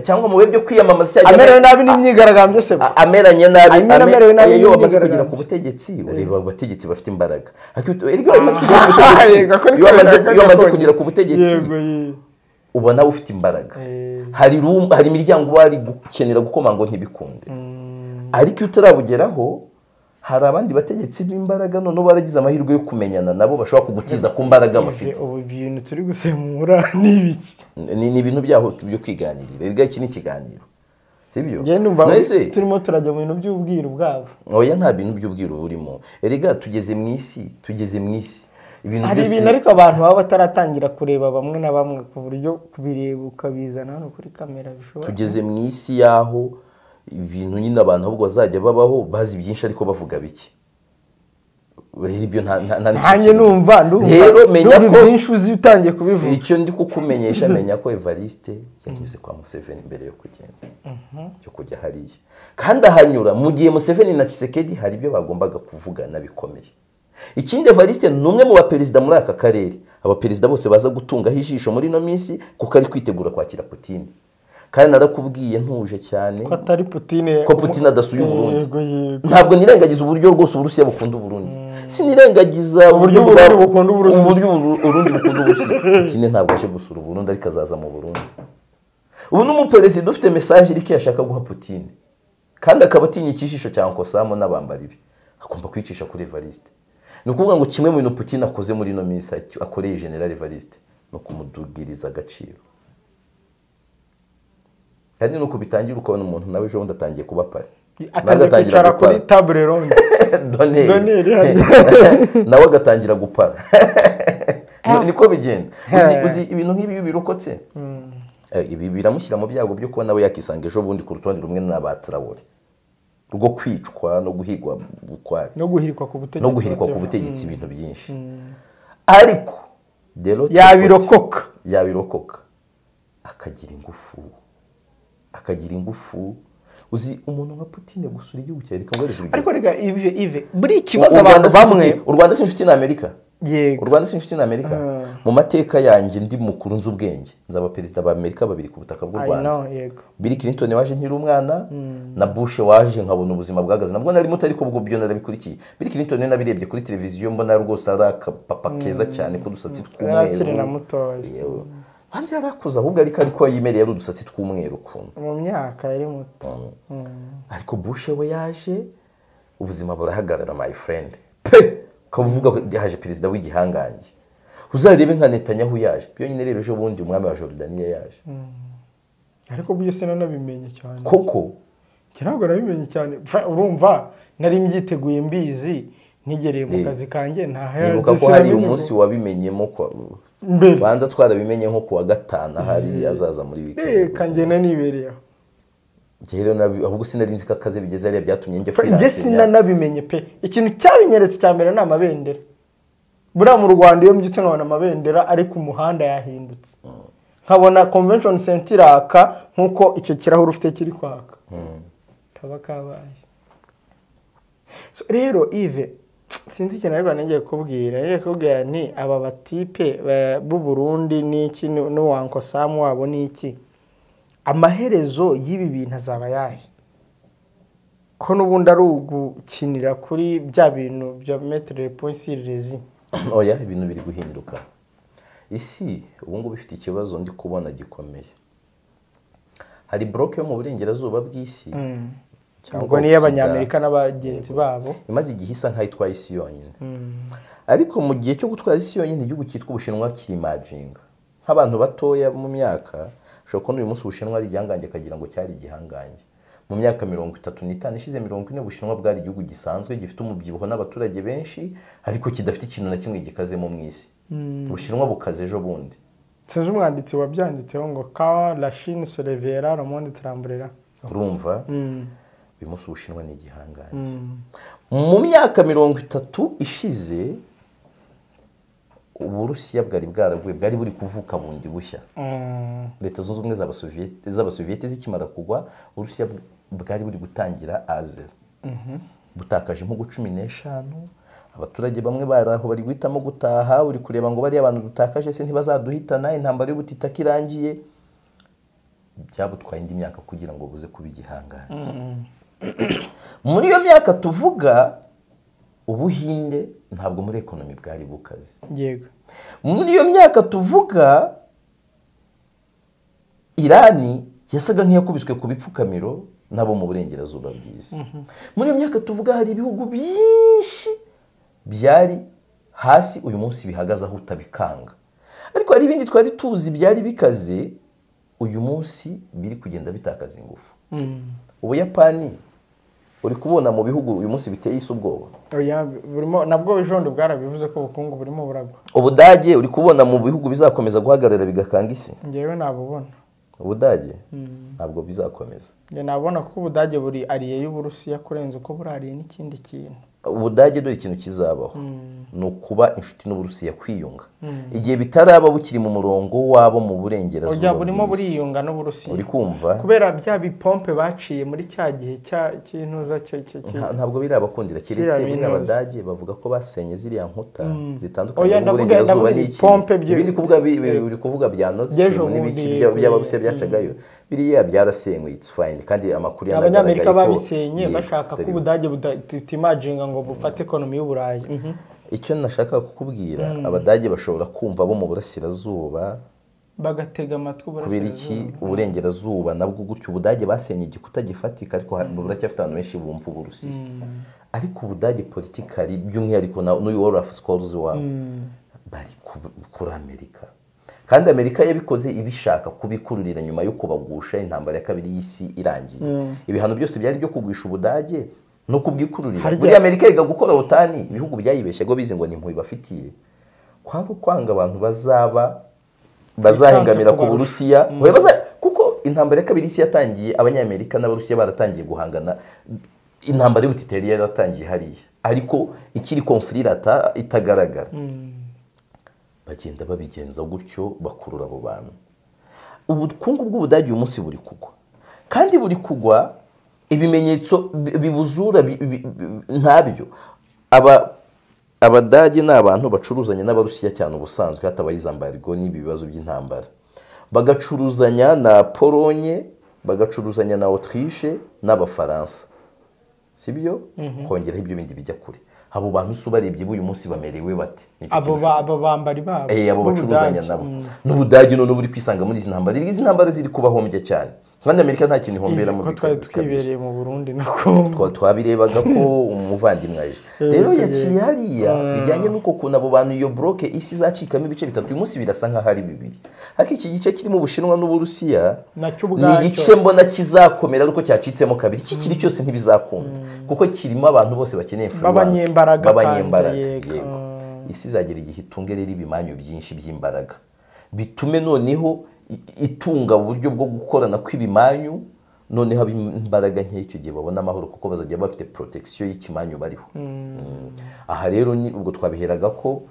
cyangwa mu bihe byo kwiyamamaza cyangwa amerewe nabi n'imyigaragambyo se ameranye nabi iyo bamaze kugera ku butegetsi ureba abategetsi bafite imbaraga iyo bamaze kugera ku butegetsi ubona ufite imbaraga hari imiryango bari gukenera gukoma ngo ntibikunde ariko iyo utarabugeraho hari abandi bategetsi b'imbaraga none baragize amahirwe yo kumenyana nabo bashobora kugutiza ku mbaraga bafite ubu bintu turi gusemura n'ibiki ni ibintu byaho byo kwiganirira erega iki ni ikiganiro sibyo turimo turajya mu bintu by'ubwiru bwabo oya nta bintu by'ubwiru burimo erega tugeze mu isi hari ibintu ariko abantu baba bataratangira kureba bamwe na bamwe ku buryo kubireba ukabizana hano kuri kamera bishobora tugeze mu isi yaho ibintu nyine abantu ahubwo bazajya babaho bazi byinshi ariko bavuga biki ibyo nanjye numva rero menya ko byinshi uzi utangiye kubivuga icyo ndi kukumenyesha menya ko Evariste yanyuze kwa Museveni mbere yo kugenda cyo kujya hariya kandi ahanyura mu gihe Museveni na Tshisekedi hari ibyo bagombaga kuvugana bikomeye ikindi Evariste ni umwe mu baperezida muri aka karere abaperezida bose baza gutungaho ijisho muri ino minsi kuko ari kwitegura kwakira Putin kandi narakubwiye ntuje cyane ko atari Putin ko Putin adasuye Burundi ntabwo nirengagiza uburyo rwose Uburusiya bukunda Burundi sinirengagiza uburyo Burundi bukunda Uburusiya Burundi bukunda Uburusiya Putin ntabwo aje gusura Burundi ariko azaza mu Burundi ubu n'umuperezida ufite message iriki yashaka guha Putin kandi akaba atinya ikishisho cya Nkosamo n'abambari be akumva kwicisha kuri Evariste ni ukuvuga ngo kimwe mu bintu Putin akoze muri ino minsi akoreye General Evariste no kumudugiriza agaciro kandi nuko bitangira ukabona umuntu nawe ejo bundi atangiye kuba pare atangira kuri table ronde nawe agatangira gupara niko bigenda uzi ibintu nk'ibi birokotse ibi biramushyira mu byago byo kuba nawe yakisanga ejo bundi ku rutonde rumwe n'abatraore rwo kwicwa no guhigwa bukwari no guhirikwa ku butegetsi ibintu byinshi ariko yabirokoka akagira ingufu uzi umuntu nka Putin gusura igihugu cyawe reka ngwereze urugero ariko rega ive buri kibazo abantu bamwe u Rwanda si inshuti na Amerika yego u Rwanda si inshuti na Amerika mu mateka yanjye ndi mukuru nzi ubwenge nzaba perezida ba Amerika babiri ku butaka bw'u Rwanda yego Bill Clinton waje nkiri umwana na Bush waje nkabona ubuzima bwagaze nabwo nari muto ariko bwo narabikurikiye Bill Clinton nabirebye kuri televiziyo mbona rwose ari akapapa keza cyane kudusatsi tw'umweru yarakiri na mutoya hanze yarakuze ahubwo ariko yimereye ari udusatsi tw'umweru kuntu mu myaka yari muto ariko Bush we yaje ubuzima burahagarara my friend pe kavuga ko yaje perezida w'igihangange uzarebe nka Netanyahu yaje byonyine rero ejo bundi umwami wa Jordania yaje ariko byo sinanabimenye cyane koko ntabwo nabimenye cyane urumva nari mbyiteguye mbizi nigereye mu kazi kanjye nibuka ko hari umunsi wabimenyemo ko banza twarabimenye nko kuwa gatanu hari azaza muri weekend kangena nibereye rero ahubwo sinari nzi ko akaze bigeze ari byatumye njye freelance njye sinanabimenye pe ikintu cyabinyeretse cya mbere ni amabendera buriya mu Rwanda iyo mbyutse nkabona amabendera ari ku muhanda yahindutse nkabona convention center iraka nkuko icyo kirahuri ufite kiri kwaka kaba kabaye rero Yves sinzi ikintu ariko ngiye kubwira ni aba batipe b'u Burundi n'iki n'uwanko Sam wabo n'iki amaherezo y'ibi bintu azaba yahe ko n'ubundi ari ugukinira kuri bya bintu bya metre poisirezi oya ibintu biri guhinduka isi ubu ngubu bifite ikibazo ndi kubona gikomeye hari bloke yo mu burengerazuba bw'isi cyangwa ni y'abanyamerika n'abagenzi babo imaze igihe isa nkaho itwaye isi yonyine ariko mu gihe cyo gutwara isi yonyine igihugu cyitwa Ubushinwa kiri imajinga nk'abantu batoya mu myaka ushobora kubona uyu munsi Ubushinwa ari igihangange akagira ngo cyari igihangange mu myaka 35 ishize 40 Ubushinwa bwari igihugu gisanzwe gifite umubyibuho n'abaturage benshi ariko kidafite ikintu na kimwe gikazemo mu isi Ubushinwa bukaze ejo bundi sinzi umwanditsi wabyanditseho ngo quand la Chine se réveillera le monde tremblera urumva uyu munsi Ubushinwa ni igihangange mu myaka 30 ishize Uburusiya bwari buri kuvuka bundi bushya leta zunze ubumwe z'abasoviyete zikimara kugwa Uburusiya bwari buri gutangira aze butakaje impugu 15 abaturage bamwe baraho bari guhitamo gutaha uri kureba ngo bari abantu dutakaje se ntibazaduhitana intambara y'ubutita kirangiye byabutwaye indi myaka kugira ngo buze kuba igihangane muri iyo myaka tuvuga Ubuhinde ntabwo muri ekonomi bwari bukaze yego muri iyo myaka tuvuga Irani yasaga nk'iyakubiswe ku bipfukamiro nabo mu burengerazuba bw'isi muri iyo myaka tuvuga hari ibihugu byinshi byari hasi uyu munsi bihagaze aho utabikanga ariko hari ibindi twari tuzi byari bikaze uyu munsi biri kugenda bitakaza ingufu Ubuyapani uri kubona mu bihugu uyu munsi biteye isi ubwoba oya burimo nabwo ijondo bwarabivuze ko ubukungu burimo buragwa Ubudage uri kubona mu bihugu bizakomeza guhagarara bigakanga isi ngewe nabubona Ubudage ntabwo bizakomeza nge nabona ko Ubudage buri ariye y'Uburusiya kurenza uko burariye n'ikindi kintu Ubudage dore ikintu kizabaho no kuba inshuti n'Uburusiya kwiyunga igihe bitaraba bukiri mu murongo wabo mu burengerazuba oya burimo buriyunga n'Uburusiya uri kumva kubera bya bipompe baciye muri cya gihe cy'intuza ntabwo birabakundira kiretse Abadage bavuga ko basenye ziriya nkuta zitandukanye mu burengerazuba n'iki biri kuvuga bya Nord Stream n'ibiki by'Abarusiya byacagayo biriya byarasenywe it's fine kandi amakuru y'Abanyamerika babisenye bashaka ko Ubudage butimajinga ngo bufate ekonomi y'Uburayi icyo nashaka kukubwira Abadage bashobora kumva bo mu burasirazuba bagatega amatwi uburengerazuba nabwo gutyo Ubudage basenye igikuta gifatika ariko buracyafite abantu benshi bumva Uburusiya ariko Ubudage politikali by'umwihariko n'uyu Olaf Scholz wabo bari kuri Amerika kandi Amerika yabikoze ibishaka kubikururira nyuma yo kubagusha intambara ya kabiri y'isi irangiye ibihano byose byari byo kugwisha Ubudage no kubwikururira muri Amerika yiga gukora otani ibihugu byayibeshye go bize ngo ni impuyi bafitiye kwabo kwanga abantu bazahengamira ku Burusiya kuko intambara ya kabiri y'isi yatangiye abanyamerika n'Abarusiya baratangiye guhangana intambara y'ubutiteri yaratangiye hariya ariko ikiri konflirata itagaragara bagenda babigenza gutyo bakurura abo bantu ubukungu bw'Ubudage uyu munsi buri kugwa kandi buri kugwa ibimenyetso bibuzura ntabyo. Abadage ni abantu bacuruzanya n'Abarusiya cyane ubusanzwe hatabaye izambargo n'ibibazo by'intambara, bagacuruzanya na Polonye, bagacuruzanya na Autriche n'Abafaransa, sibyo? Kongeraho ibyo bindi bijya kure. Abo bantu se ubarebye uyu munsi bamerewe bate? abo bambari babo abo bacuruzanya nabo n'Ubudage none buri kwisanga muri izi ntambara. Izi ntambara ziri kubahombya cyane, kandi Amerika nta kintu ihombera mu twari twibereye mu Burundi na Kongo, twabirebaga ko umuvandimwe aje. Rero yaciye hariya bijyanye n'uko kuntu abo bantu iyo bloke isi zacikamo ibice bitatu, uyu munsi birasa nk'aho ari bibiri. Ariko iki gice kirimo Ubushinwa n'Uburusiya ni igice mbona kizakomera ariko cyacitsemo kabiri. Iki kiri cyose ntibizakunda kuko kirimo abantu bose bakeneye b'abanyembaraga. Yego, isi izagera igihe itunge rero ibimanyu byinshi by'imbaraga, bitume noneho itunga uburyo bwo gukorana kw'ibimanyu, noneho imbaraga nk'icyo gihe babona amahoro kuko bazajya bafite protection y'ikimanyu bariho. Aha rero ni ubwo twabiheraga ko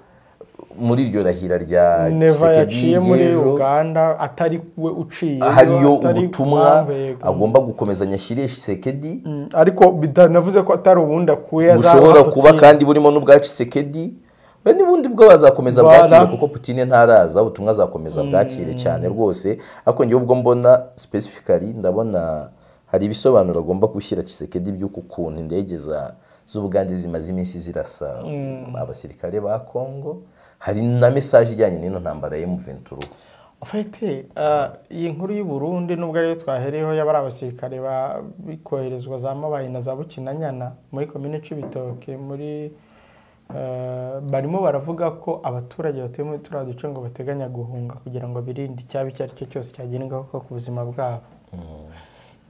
muri iryo rahira rya Neva yaciye muri Uganda atari we uciye, hariyo ubutumwa agomba gukomezanya Shire Tshisekedi, ariko bidanavuze ko atari ubundi akuye bushobora kuba kandi burimo n'ubwa Tshisekedi. N'ubundi bwo bazakomeza bwakire kuko Putin ntaraza, ubutumwa azakomeza bwakire cyane rwose. Ariko ngiye ubwo mbona specifically ndabona hari ibisobanuro agomba gushyira Tshisekedi by'uko ukuntu indege z'Ubugande zimaze iminsi zirasa abasirikare ba Kongo. Hari na message ijyanye n'ino ntambara ya M23. Afite iyi nkuru y'u Burundi nubwo ariyo twahereyeho y'abari abasirikare bikoherezwa za Mabayi na za Bukinanyana muri komine Cibitoke muri barimo baravuga ko abaturage batuye muri turiya duce ngo bateganya guhunga kugira ngo birinde icyaba icyo ari cyo cyose cyagira ingaruka ku buzima bwabo.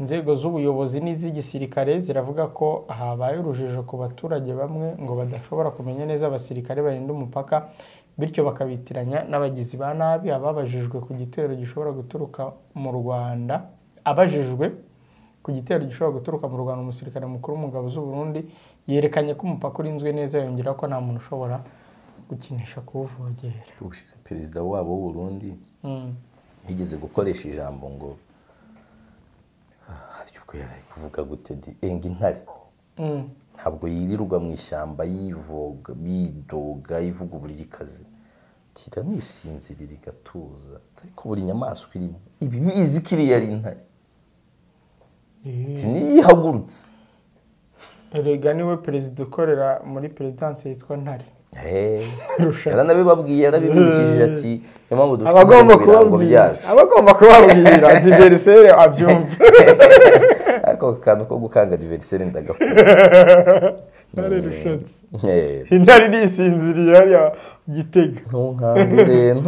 Inzego z'ubuyobozi n'iz'igisirikare ziravuga ko habaye urujijo ku baturage bamwe ngo badashobora kumenya neza abasirikare barinda umupaka, bityo bakabitiranya n'abagizi ba nabi. Ababajijwe ku gitero gishobora guturuka mu Rwanda, umusirikare mukuru w'umugabo z'u Burundi yerekanye ko umupaka urinzwe neza, yongera ko nta muntu ushobora gukinisha kuwuvogera. Ubushize perezida wabo w'u Burundi yigeze gukoresha ijambo ngo hari ubwo yari kuvuga gute intare ntabwo yirirwa mu ishyamba yivoga bidoga ivuga uburyo ikaze tira nisinzirira igatuza, ariko buri nyamaswa irimo ibi bizi kiriya ari intare niyihagurutse. Erega niwe perezida ukorera muri perezidansi yitwa Ntare. Yaranabibabwiye, yarabibukije ati impamvu dufite ibirango byacu, abagomba kubabwira adversaire abyumva. Ako kantu ko gukanga adversaire ndagakora. Ntare rushatse. Intare irisinziriye hariya Gitega. Ntunkangure.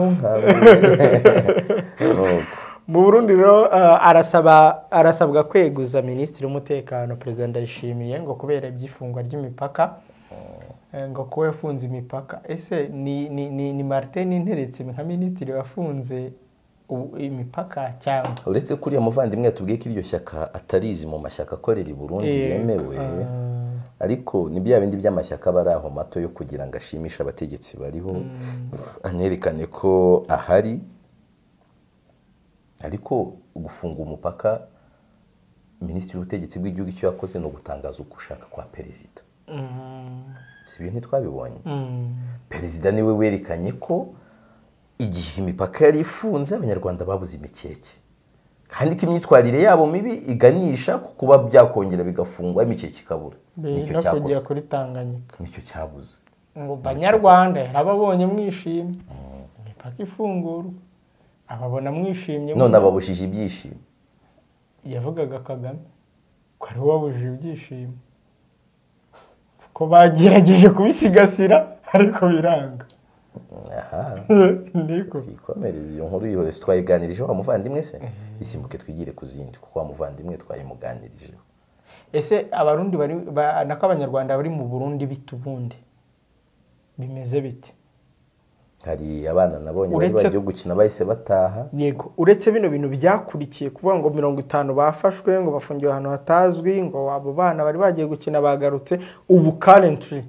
Mu Burundi rero arasabwa kweguza Minisitiri w'Umutekano Perezida Ndayishimiye ngo kubera iby'ifungwa ry'imipaka, ngo kuba yafunze imipaka. Ese ni Martin Nteretse nka minisitiri wafunze imipaka cyangwa? Uretse kuri muvandimwe tubwiye ko iryo shyaka atarizi mu mashyaka akorera i Burundi yemewe, ariko ni bya bindi by'amashyaka bari aho mato yo kugira ngo ashimishe abategetsi bariho, anerekane ko ahari. Ariko gufunga umupaka, Minisitiri w'Ubutegetsi bw'igihugu icyo yakoze no gutangaza ugushaka kwa perezida. Si ibintu twabibonye. Perezida niwe werekanye ko igihe imipaka yari ifunze abanyarwanda babuze imikeke, kandi ko imyitwarire yabo mibi iganisha ku kuba byakongera bigafungwa imikeke ikabura. Nicyo cyakoze kuri Tanganyika, nicyo cyabuze. Ngo banyarwanda yarababonye mwishimye, imipaka ifungurwa ababona mwishimye, none ababujije ibyishimo. Yavugaga Kagame ko ari wabujije ibyishimo, ko bagerageje kubisigasira ariko biranga. Niko twikomereza iyo nkuru yihorese twayiganirije wa muvandimwe se, isimbuke twigire ku zindi kuko wa muvandimwe twayimuganirije. Ese abarundi nako abanyarwanda bari mu Burundi bitubundi bimeze bite? Hari abana nabonye bari bagiye gukina bahise bataha. Yego, uretse bino bintu byakurikiye kuvuga ngo 50 bafashwe ngo bafungiwe ahantu hatazwi, ngo abo bana bari bagiye gukina bagarutse, ubu currently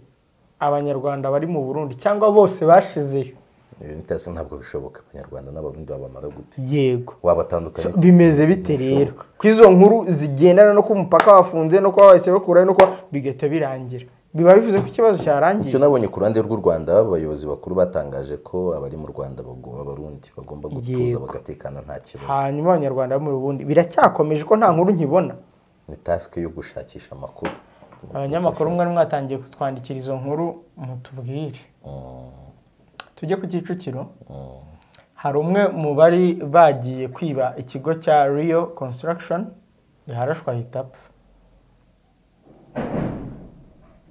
abanyarwanda bari mu Burundi cyangwa bose bashizeyo Nitase ntabwo bishoboka abanyarwanda n'abarundi babamara gute yego wabatandukanye bimeze bite rero ku izo nkuru zigendana no ku umupaka wafunze no kuba bahise bakurayo no kuba bigahita birangira biba bivuze ko ikibazo cyarangiye. icyo nabonye ku ruhande rw'u Rwanda abayobozi bakuru batangaje ko abari mu Rwanda abarundi bagomba gutuza bagatekana nta kibazo. Hanyuma abanyarwanda bo mu Burundi biracyakomeje ko nta nkuru nkibona. Ni task yo gushakisha amakuru. Abanyamakuru mwe mwatangiye kutwandikira izo nkuru mutubwire. Tujye ku Kicukiro. Hari umwe mu bari bagiye kwiba ikigo cya Rio Construction yaharashwa hitapfa.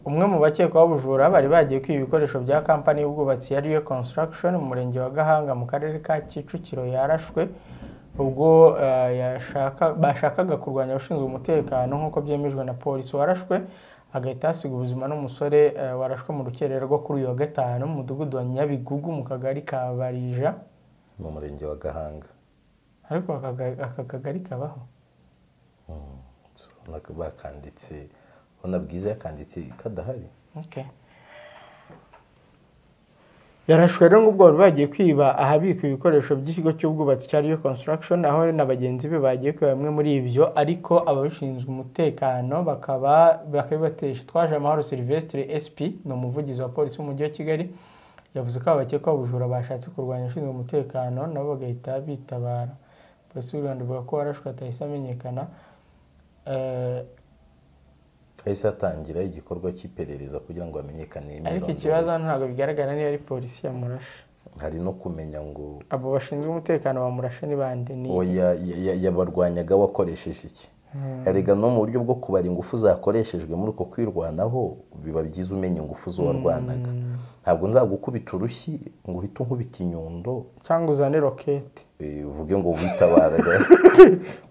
Umwe mu bakekwaho ubujura bari bagiye kwiba ibikoresho bya kampani y'ubwubatsi ya Rio Construction mu murenge wa Gahanga mu karere ka Kicukiro yarashwe ubwo bashakaga kurwanya abashinzwe umutekano nk'uko byemejwe na polisi. Warashwe agahita hasiga ubuzima n'umusore warashwe mu rukerera rwo kuri uyu wa gatanu mu mudugudu wa Nyabigugu mu kagari ka Barija mu murenge wa Gahanga. Ariko aka kagari kabaho bakanditse ona bwiza yakanditse kadahari. Okay. Yarashwe rero ngubwo bagiye kwiba ahabika ibikoresho by'ikigo cy'ubwubatsi cya Rio Construction aho na bagenzi be bagiye kwiba bamwe muri ibyo ariko ababishinzwe umutekano bakabibatesha. Twaje Amahoro Sylvestre SP ni umuvugizi wa polisi w'umujyi wa Kigali yavuze ko abakekwaho ubujura bashatse kurwanya abashinzwe umutekano nabo bagahita bitabara. Polisi y'u Rwanda ivuga ko warashwe atahise amenyekana. Kahise atangira igikorwa cy'iperereza kugira ngo bamenyekane ariko ikibazo ntabwo bigaragara niba ari polisi yamurashe. Hari no kumenya ngo abo bashinzwe umutekano bamurashe ni bande ni yabarwanyaga wakoresheje iki. Erega no mu buryo bwo kubara ingufu zakoreshejwe muri uko kwirwanaho biba byiza umenya ingufu z'uwarwanaga. Ntabwo nzagukubita urushyi ngo uhite unkubita inyundo cyangwa uzane rokete uvuge ngo witabara.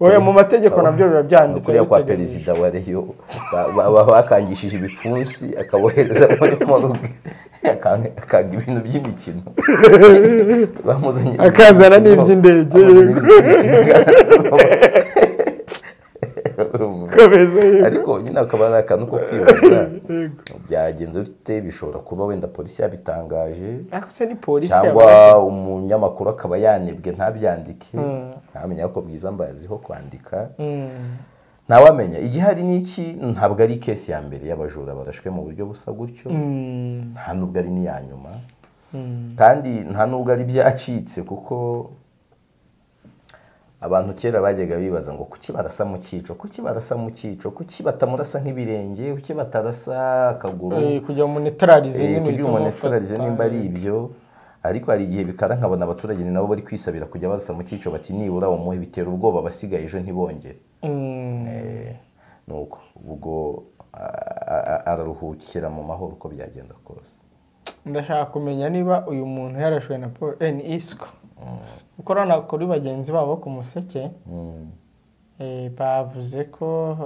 Oya mu mategeko nabyo biba byanditse kuri kwa perezida wa Reyo bakangishije ibipfunsi akabohereza muri moruge akaga ibintu by'imikino bamuzanye akazana n'iby'indege ariko nyine akaba ari akantu ko kwibaza byagenze bite. Bishobora kuba wenda polisi yabitangaje cyangwa umunyamakuru akaba yanebwe ntabyandike ntamenya ko bwiza mbaziho kwandika ntawamenya. Igihari n'iki ntabwo ari kesi ya mbere y'abajura barashwe mu buryo busa gutyo nta nubwo ari n'iya nyuma kandi nta nubwo ari byacitse kuko abantu kera bajyaga bibaza ngo kuki barasa mu cyico kuki batamurasa nk'ibirenge kuki batarasa akaguru kugira ngo monetararize nimba ari ibyo. Ariko hari igihe bikara nkabona abaturage nabo bari kwisabira kujya barasa mu cyico bati nibura umuhe bitera ubwoba basigaye ejo ntibongere. Nuko ubwo araruhukira mu mahoro uko byagenda kose. Ndashaka kumenya niba uyu muntu yarashwe na Isco kuko urabona kuri bagenzi babo ku Museke bavuze ko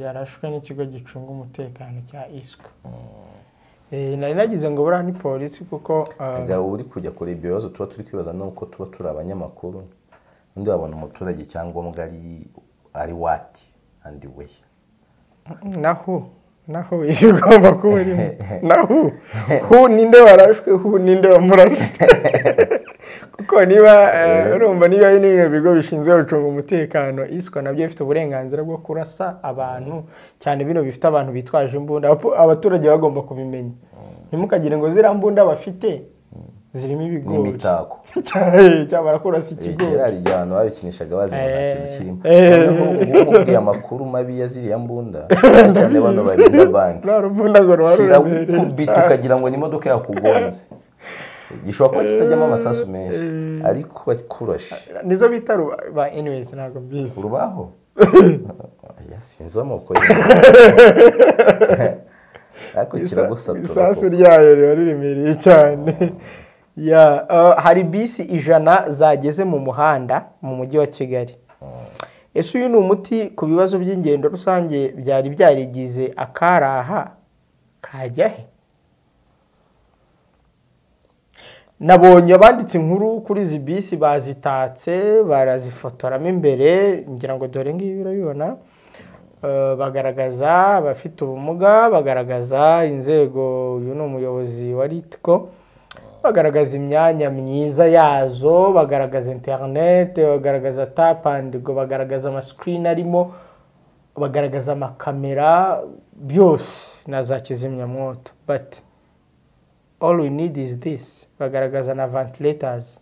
yarashwe n'ikigo gicunga umutekano cya Isco. Nari nagize ngo buriya ni polisi kuko uri kujya kure ibyo bibazo tuba turi kwibaza nuko tuba turi abanyamakuru undi wabona umuturage cyangombwa ari wati andi we naho igomba kuba urimo naho ninde warashwe ninde wamurashwe kuko niba urumva niba ari n'ibintu bigo bishinzwe gucunga umutekano Isco nabyo bifite uburenganzira bwo kurasa abantu cyane bino bifite abantu bitwaje imbunda abaturage bagomba kubimenya ntimukagire ngo zira mbunda bafite zirimo ibigori n'imitako cyabara kurasa ikigori. Hari igihe abantu babikinishaga bazi ngo nta kintu kirimo noneho ubwiye amakuru mabi ya ziriya mbunda cyane bano barinda banki nta rumbunda ngo rubaruremere ukagira ngo ni imodoka yakugonze gishobora kuba kitajyamo amasasu menshi ariko bakurashe nizo bita ba anyways ntabwo mbizi urubaho sinzi amoko ariko kiragusatura isasu ryayo riba riremereye cyane. Hari bisi 100 zageze mu muhanda mu mujyi wa Kigali. Ese uyu ni umuti ku bibazo by'ingendo rusange byari byarigize akaraha kajya he? Nabonye abanditse inkuru kuri izi bisi bazitatse barazifotoramo imbere ngira ngo dore ngibi birabibona bagaragaza abafite ubumuga bagaragaza inzego. Uyu ni umuyobozi wa Ritco bagaragaza imyanya myiza yazo, bagaragaza internet, bagaragaza tap and go, bagaragaza amasikirini arimo, bagaragaza amakamera byose na za kizimyamwoto, but all we need is this. Bagaragaza na ventilators.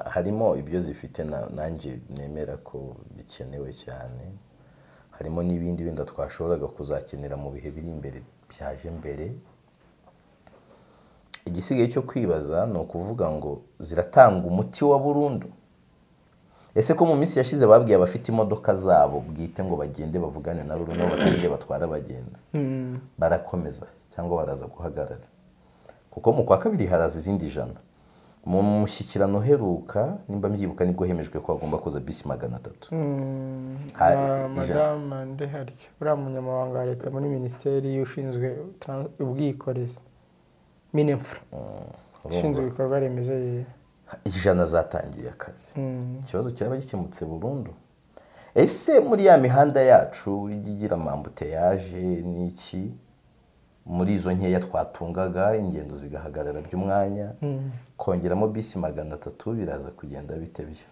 harimo ibyo zifite nanjye nemera ko bikenewe cyane, harimo n'ibindi wenda twashoboraga kuzakenera mu bihe biri imbere byaje mbere. Igisigaye cyo kwibaza ni ukuvuga ngo ziratanga umuti wa burundu. Ese ko mu minsi yashize babwiye abafite imodoka zabo bwite ngo bagende bavugane na ruro nabo batangire batwara abagenzi, barakomeza cyangwa baraza guhagarara? Kuko mu kwa kabiri haraza izindi 100 mu mushyikirano heruka, nimba mbyibuka nibwo hemejwe ko bagomba kuza bisi 300. Madame Ndeharya uriya munyamabanga wa leta muri minisiteri ushinzwe ubwikorezi Minefra, ushinzwe ibikorwa remezo 100 zatangiye akazi. Ikibazo kiraba gikemutse burundu. Ese muri ya mihanda yacu igira amambuteyaje n'iki, muri izo nkeya twatungaga ingendo zigahagarara by'umwanya, kongeramo bisi 300 biraza kugenda bitebye?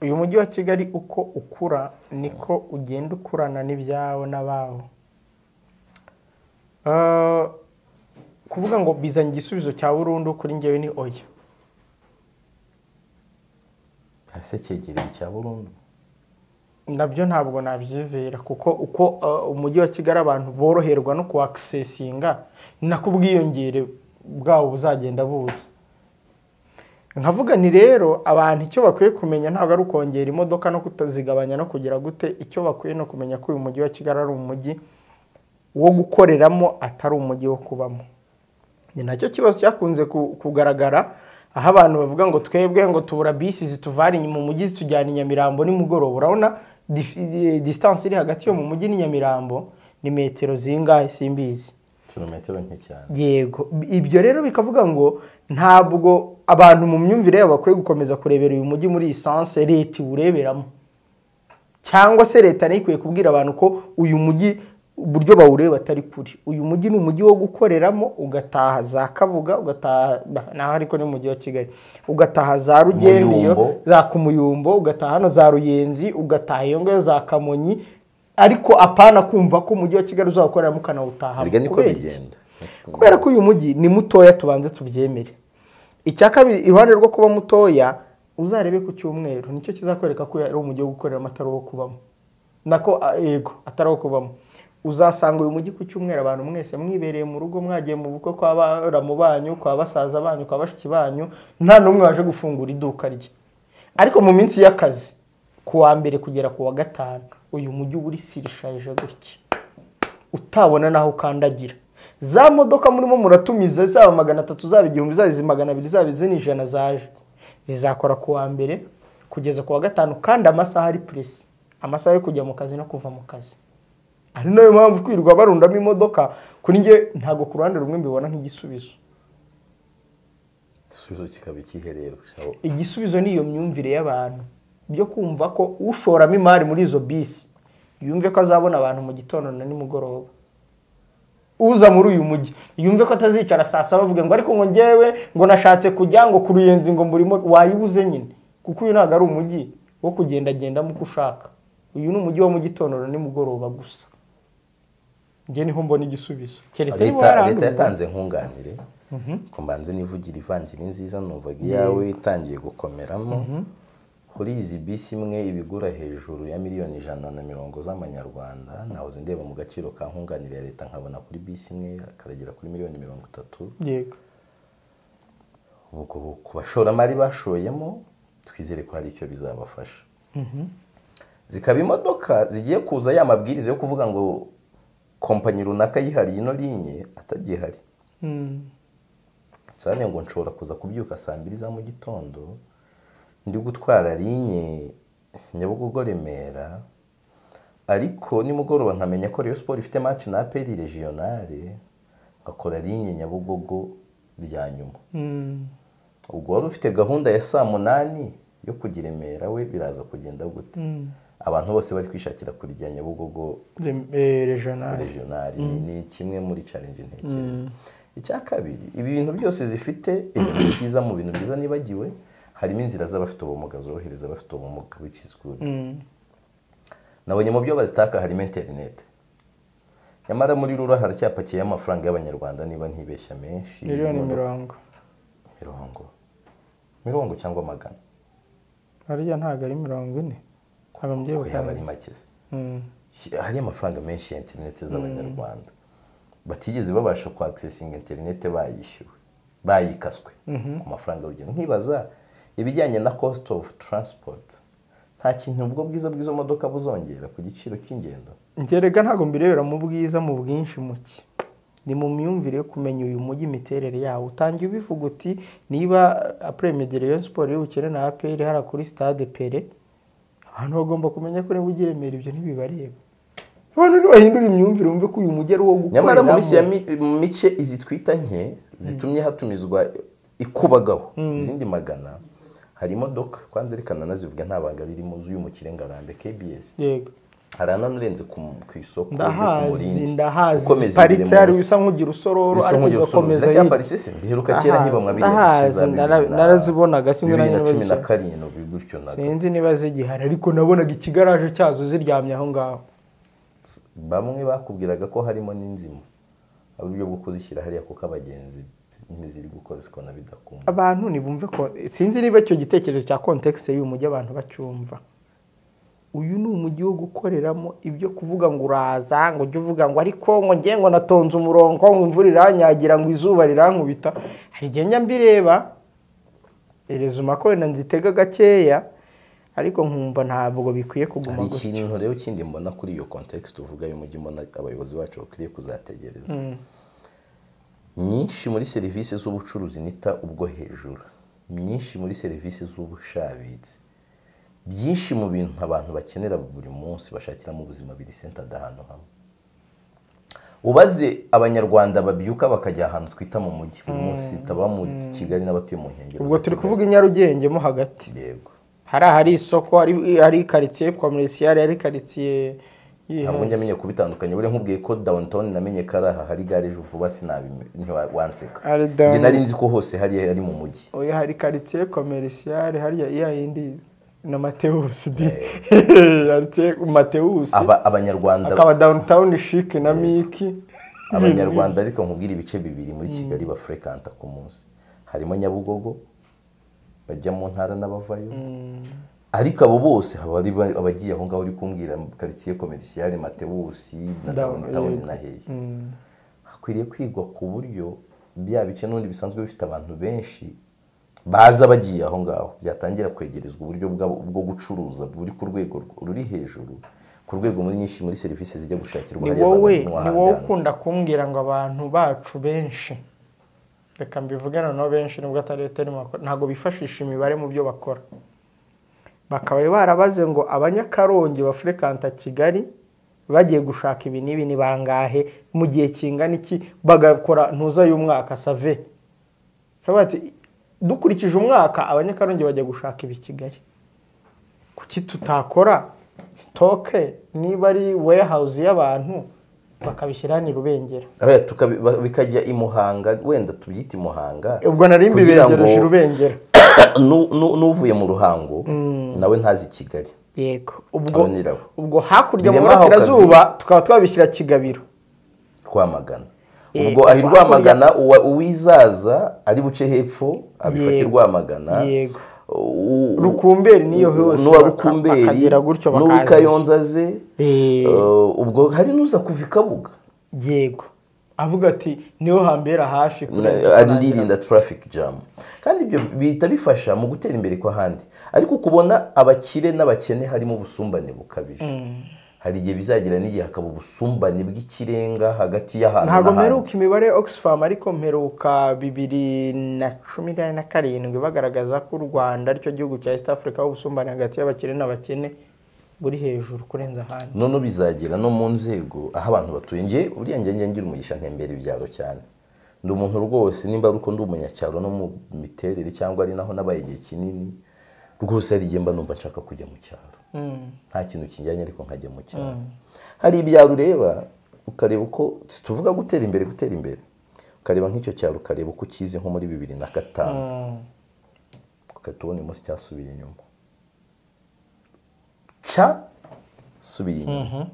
Uyu mujyi wa Kigali uko ukura niko ugenda ukurana n'ibyawo n'abawo. Kuvuga ngo bizanye igisubizo cya burundu kuri njyewe ni oya. Ese cyegereye cya burundu? Nabyo ntabwo nabyizera, kuko uko umujyi wa Kigali abantu boroherwa no ku accessinga nako ubwiyongere bwawo buzagenda buza. Nkavuga ni rero abantu icyo bakwiye kumenya ntabwo ari ukongera imodoka no kutazigabanya no kugira gute, icyo bakwiye no kumenya ko uyu mujyi wa Kigali ari umujyi wo gukoreramo atari umujyi wo kubamo. Ni nacyo kibazo cyakunze kugaragara aho abantu bavuga ngo twebwe ngo tubura bisi zituvana inyuma mu mujyi zitujyana i Nyamirambo nimugoroba. Urabona distance iri hagati yo mu mujyi ni Nyamirambo ni metero zingahe simbizi, kilometero nke cyane. Yego, ibyo rero bikavuga ngo ntabwo abantu mu myumvire yabo bakwiye gukomeza kurebera uyu mujyi muri essence leta ureberamo, cyangwa se leta nikwiye kubwira abantu ko uyu mujyi uburyo bawureba atari kuri. Uyu mujyi ni umujyi wo gukoreramo, ugataha za Kabuga, ugataha naho ariko ni umujyi wa Kigali, ugataha za Rugendiyo za Kumuyumbo, ugataha hano za Ruyenzi, ugataha iyo ngo za Kamonyi, ariko apana kumva ko umujyi wa Kigali uzakoreramo kanawutaha. Kubera ko uyu mujyi ni mutoya, tubanze tubyemere. Icya kabiri, iruhande rwo kuba mutoya, uzarebe ku cyumweru nicyo kizakwereka ko ari umujyi wo gukoreramo atari wo kubamo. Nako yego atari wo kubamo. Uzasanga uyu mujyi ku cyumweru abantu mwese mwibereye mu rugo, mwagiye mu bukwe kwa baramu banyu, kwa basaza banyu, kwa bashiki banyu, nta numwe waje gufungura iduka rye. Ariko mu minsi y'akazi kuwa mbere kugera kuwa gatanu uyu mujyi uri sirishaje gutya, utabona naho kandagira. Za modoka murimo muratumiza zaba 300 zaba 1000 zaba 200 zaba 100 zaje zizakora kuwa mbere kugeza kuwa gatanu, kandi amasaha ari presi, amasaha yo kujya mu kazi no kuva mu kazi. Ari nayo mpamvu kwirirwa barundamo imodoka kuri nge ntago ku ruhande rumwe mbibona nk'igisubizo. Igisubizo kikaba ikiherero. Igisubizo ni iyo myumvire y'abantu byo kumva ko ushoramo imari muri izo bisi yumve ko azabona abantu mu gitondo na nimugoroba. Uza muri uyu mujyi yumve ko atazicara saa 7 bavuga ngo ariko ngo ngewe ngo nashatse kujya ngo ku Ruyenzi ngo mburimo, wayibuze nyine, kuko uyu ntago ari umujyi wo kugenda genda muko ushaka. Uyu ni umujyi wa mu gitondo na nimugoroba gusa. Nge niho mbona igisubizo. Leta yatanze nkunganire ko mbanze nivugira ivanjiri nziza numvaga yawe itangiye gukomeramo. Kuri izi bisi imwe ibigura hejuru ya miliyoni 120 z'amanyarwanda, nahoze ndeba mu gaciro ka nkunganire ya leta nkabona kuri bisi imwe akaragera kuri miliyoni 30. Yego. Ubwo ku bashoramari bashoyemo twizere ko hari icyo bizabafasha. Zikaba imodoka zigiye kuza ya mabwiriza yo kuvuga ngo kompanyi runaka yihariye ino linye atagiye hari. Cyane ngo nshobora kuza kubyuka saa 2 za mu gitondo ndi gutwara linye Nyabugogo Remera, ariko nimugoroba nkamenya ko Rayon Sport ifite match na APR regionale, akora linye Nyabugogo rya nyuma. Ubwo wari ufite gahunda ya saa 8 yo kugira Remera, we biraza kugenda gute? abantu bose bari kwishakira kurijya Nyabugogo regionali ni kimwe muri challenge ntekereza. Icya kabiri, ibi bintu byose zifite ibintu byiza mu bintu byiza nibagiwe harimo inzira z'abafite ubumuga zorohereza abafite ubumuga which is good. Nabonye mu byo bazitaka harimo internet. Nyamara muri rura haracyapakiye amafaranga y'abanyarwanda niba ntibeshya menshi. Miliyoni 40 cyangwa magana. Hariya ntago ari 40. Abambye ukaba ari make. Hari amafaranga menshi ya internet z'abanyarwanda. Batigeze babasha ku accessing internet bayishyuwe. Bayikaswe ku mafaranga y'urugendo. Nkibaza ibijyanye na cost of transport. Nta kintu ubwo bwiza bw'izo modoka buzongera ku giciro cy'ingendo. Ngerega ntago mbirebera mu bwiza mu bwinshi muki. Ni mu myumvire yo kumenya uyu mujyi imiterere yawo. Utangiye ubivuga uti niba après Rayon Sport y'ubukene na APR hara kuri stade Pere, abantu bagomba kumenya ko niba ugiremera ibyo ntibibareba. Abantu bahindura imyumvire umve ko uyu mujyi ari wo gukora. Nyamara mu misi ya mice izitwita nke zitumye hatumizwa ikubagaho izindi magana. Hari imodoka kwanza rikana nazivuga nta banga ririmo uyu mu Kirengarambe KBS. Yego. Harana nurenze ku isoko ndahazi paritse ari bisa nk'ugira usororo ariko gakomeza ya paritse se biheruka kera nkiba mwabiriye narazibonaga sinzi na 17 gutyo naga sinzi niba zigihara ariko nabonaga ikigaraje cyazo ziryamye aho ngaho. Bamwe bakubwiraga ko harimo n'inzimo abyo bwo kuzishyira hariya kuko abagenzi ziri gukora sikona bidakumva. Abantu nibumve ko sinzi niba cyo gitekerezo cya context y'uyu mujyi abantu bacyumva. Uyu ni umujyi wo gukoreramo ibyo kuvuga ngo uraza ngo ujye uvuga ngo ariko ngo ngiye ngo natonze umurongo ngo imvura iranyagira ngo izuba rirankubita. Hari igihe njya mbireba erezuma ko wenda nzitega gakeya ariko nkumva ntabwo bikwiye kuguma gutyo. Hari ikintu rero kindi mbona kuri iyo context uvuga y'umujyi mbona abayobozi bacu bakwiye kuzategereza. Nyinshi muri serivisi z'ubucuruzi nita ubwo hejuru, nyinshi muri serivisi z'ubushabitsi, byinshi mu bintu abantu bakenera buri munsi bashakira mu buzima biri centered ahantu hamwe. Ubaze abanyarwanda babyuka bakajya ahantu twita mu mujyi buri munsi taba mu Kigali n'abatuye mu nkengero. Ubwo turi kuvuga Nyarugenge mo hagati. Yego. Hari isoko hari quartier commercial hari quartier ntabwo njya menya kubitandukanye bure nkubwiye ko downtown namenye karaha hari gare vuba sinabi wanseka. Nge nari nzi ko hose hari mu mujyi. Oya hari quartier commercial hari ya yindi na Mateus di Mateus abanyarwanda akaba downtown chic na Miki. Abanyarwanda ariko nkubwira ibice bibiri muri Kigali ba frequenta ku munsi harimo Nyabugogo bajya mu ntara n'abavayo ariko abo bose habari abagiye aho ngaho uri kumbwira quartier commercial Mateus na downtown na hehe. Hakwiriye kwigwa ku buryo bya bice n'undi bisanzwe bifite abantu benshi baza bagiye aho ngaho byatangira kwegerezwa uburyo bwo gucuruza buri ku rwego ruri hejuru ku rwego muri nyinshi muri serivisi zijya gushakirwa hariya z'abantu. Ni wowe ukunda kumbwira ngo abantu bacu benshi reka mbivugana no benshi nubwo atari ntago bifashisha imibare mu byo bakora. Bakaba barabaze ngo abanyakarongi ba frequenta Kigali bagiye gushaka ibi nibi ni bangahe mu gihe kingana iki bagakora ntuza y'umwaka save. Kabati dukurikije umwaka abanyakarongi bajya gushaka ibi Kigali. Kuki tutakora stock niba ari warehouse y'abantu bakabishyira ni Rubengera bikajya i Muhanga wenda tubyita i Muhanga ubwo nari mbibegereje Rubengera n'uvuye mu Ruhango nawe ntazi Kigali. Yego ubwo hakurya mu Burasirazuba tukaba twabishyira Kigabiro Rwamagana. Ubwo ahi Rwamagana uwizaza ari buce hepfo abifata Rwamagana. Yego Rukumberi niyo hose bakagera gutyo bakaza Kayonza ze. Ubwo hari nuza kuva Kabuga. Yego avuga ati niho hambera hafi ndirinda traffic jam kandi ibyo bita bifasha mu gutera imbere kwa handi ariko kubona abakire n'abakene harimo ubusumbane bukabije. Hari igihe bizagira n'igihe hakaba ubusumbane bw'ikirenga hagati y'ahantu ntabwo mperuka imibare Oxfam ariko mperuka 2017 bagaragaza ko u Rwanda aricyo gihugu cya East Africa ubusumbane hagati y'abakire n'abakene buri hejuru kurenza ahandi. None bizagera no mu nzego aho abantu batuye. Nge uriya ngira umugisha ntembere ibyaro cyane. Ndi umuntu rwose nimba ruko ndi umunyacyaro no mu miterere cyangwa ari naho nabaye igihe kinini rwose hari igihe mba numva nshaka kujya mu cyaro nta kintu kijyanye ariko nkajya mu cyaro hari ibyaro ureba ukareba uko tuvuga gutera imbere ukareba nk'icyo cyaro ukareba uko ukizi nko muri 2005 ugahita ubona umunsi cyasubiye inyuma subiye inyuma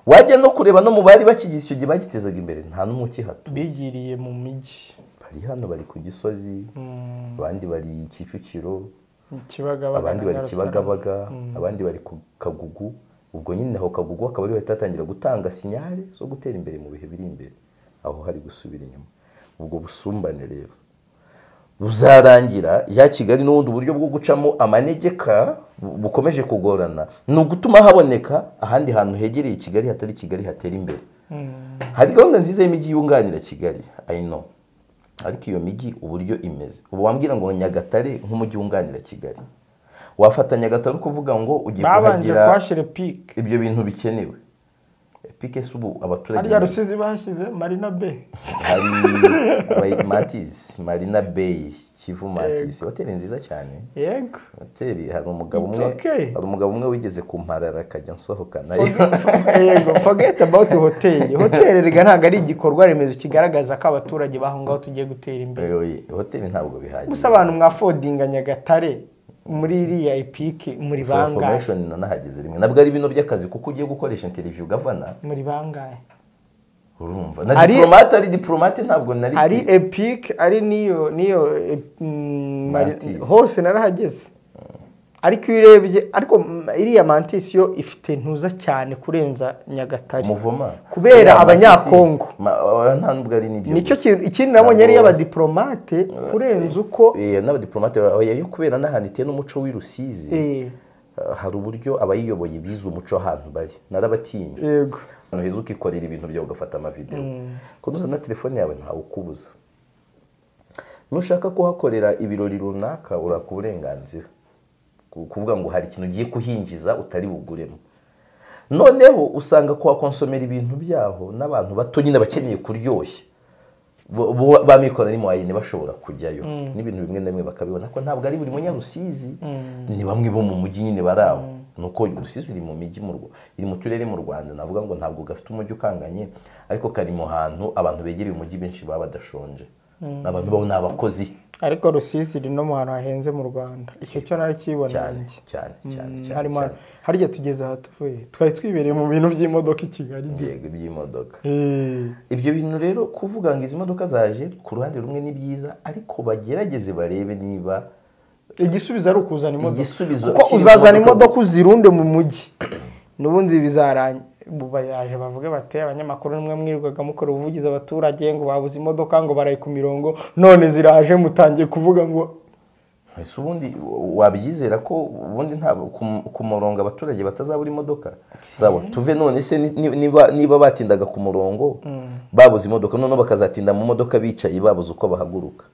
wajya no kureba no mu bari bakigize icyo gihe bagitezaga imbere nta n'umwe ukihato bigiriye mu mijyi bari hano bari ku Gisozi abandi bari Kicukiro Kibagabaga abandi bari Kibagabaga abandi bari ku Kagugu ubwo nyine aho Kagugu akaba ari hatatangira gutanga sinyale zo gutera imbere mu bihe biri imbere aho hari gusubira inyuma ubwo busumbane rero buzarangira ya Kigali n'ubundi uburyo bwo gucamo amanegeka bukomeje kugorana ni ugutuma haboneka ahandi hantu hegereye Kigali hatari Kigali hatera imbere hari gahunda nziza y'imijyi yunganira Kigali I know ariko iyo mijyi uburyo imeze ubu wambwira ngo Nyagatare nk'umujyi wunganira Kigali wafata Nyagatare ukuvuga ngo ugiye kuhagira kwashire peak ibyo bintu bikenewe peak subu abaturage harya Rusizi bashyize Marina Bay hari Matis Marina Bay Kivu Matis hoteli nziza cyane yego hoteli hari umugabo umwe wigeze kumparara akajya nsohokana yego forget about hotel riga ntago ari igikorwa remezo kigaragaza ko abaturage bahungaho tugiye gutera imbere hoteli ntabwo bihagije gusa abantu mwafodinga Nyagatare muri iriya epike muri bangahe information nanahageze rimwe nabwo ari bino by'akazi kuko ugiye gukoresha interview gavana muri bangahe urumva na diplomate ntabwo nari ari epic ari niyo hose narahageze ariko urebye ariko iriya Mantis yo ifite ntuza cyane kurenza Nyagatare Muvoma kubera abanyakongo nta nubwo ari nibyo nicyo kintu ikindi nabonye ari y'abadiplomate kurenza uko n'abadiplomate yo kubera n'ahanite n'umuco w'Irusizi hari uburyo abayiyoboye bize umuco ahantu bari narabatinya yego heza ukikorera ibintu byo ugafata amavideo kunuza na telefone yawe ntawe ukubuza nushaka kuhakorera ibirori runaka uraka uburenganzira kuvuga ngo hari ikintu ugiye kuhinjiza utari buguremo noneho usanga kuhakonsomera ibintu byaho n'abantu bato nyine bakeneye kuryoshya bamikora ni muayine bashobora kujyayo n'ibintu bimwe na bimwe bakabibona ko ntabwo ari buri munyarusizi ni bamwe bo mu mujyi nyine baraho nuko Rusizi uri mu mijyi iri mu turere mu Rwanda navuga ngo ntabwo gafite umujyi ukanganye ariko kari mu hantu abantu begereye umujyi benshi baba badashonje abantu bawo n'abakozi ariko Rusizi iri no mu hantu hahenze mu Rwanda icyo cyo nari kibona cyane harya tugeze aha tuvuye twari twibereye mu bintu by'imodoka i Kigali yego by'imodoka ibyo bintu rero kuvuga ngo izi modoka zaje ku ruhande rumwe ni byiza ariko bagerageze barebe niba igisubizo ari ukuzana imodoka kuko uzazana imodoka uzirunde mu mujyi n'ubundi bizaranye bubayaje bavuge bate abanyamakuru nimwe mwirwaga mukora ubuvugiza abaturage ngo babuze imodoka ngo baraye ku mirongo none ziraje mutangiye kuvuga ngo ese ubundi wabyizera ko ubundi nta ku murongo abaturage batazabura imodoka zabo tuve none se niba batindaga ku murongo babuze imodoka none bakazatinda mu modoka bicaye babuze uko bahaguruka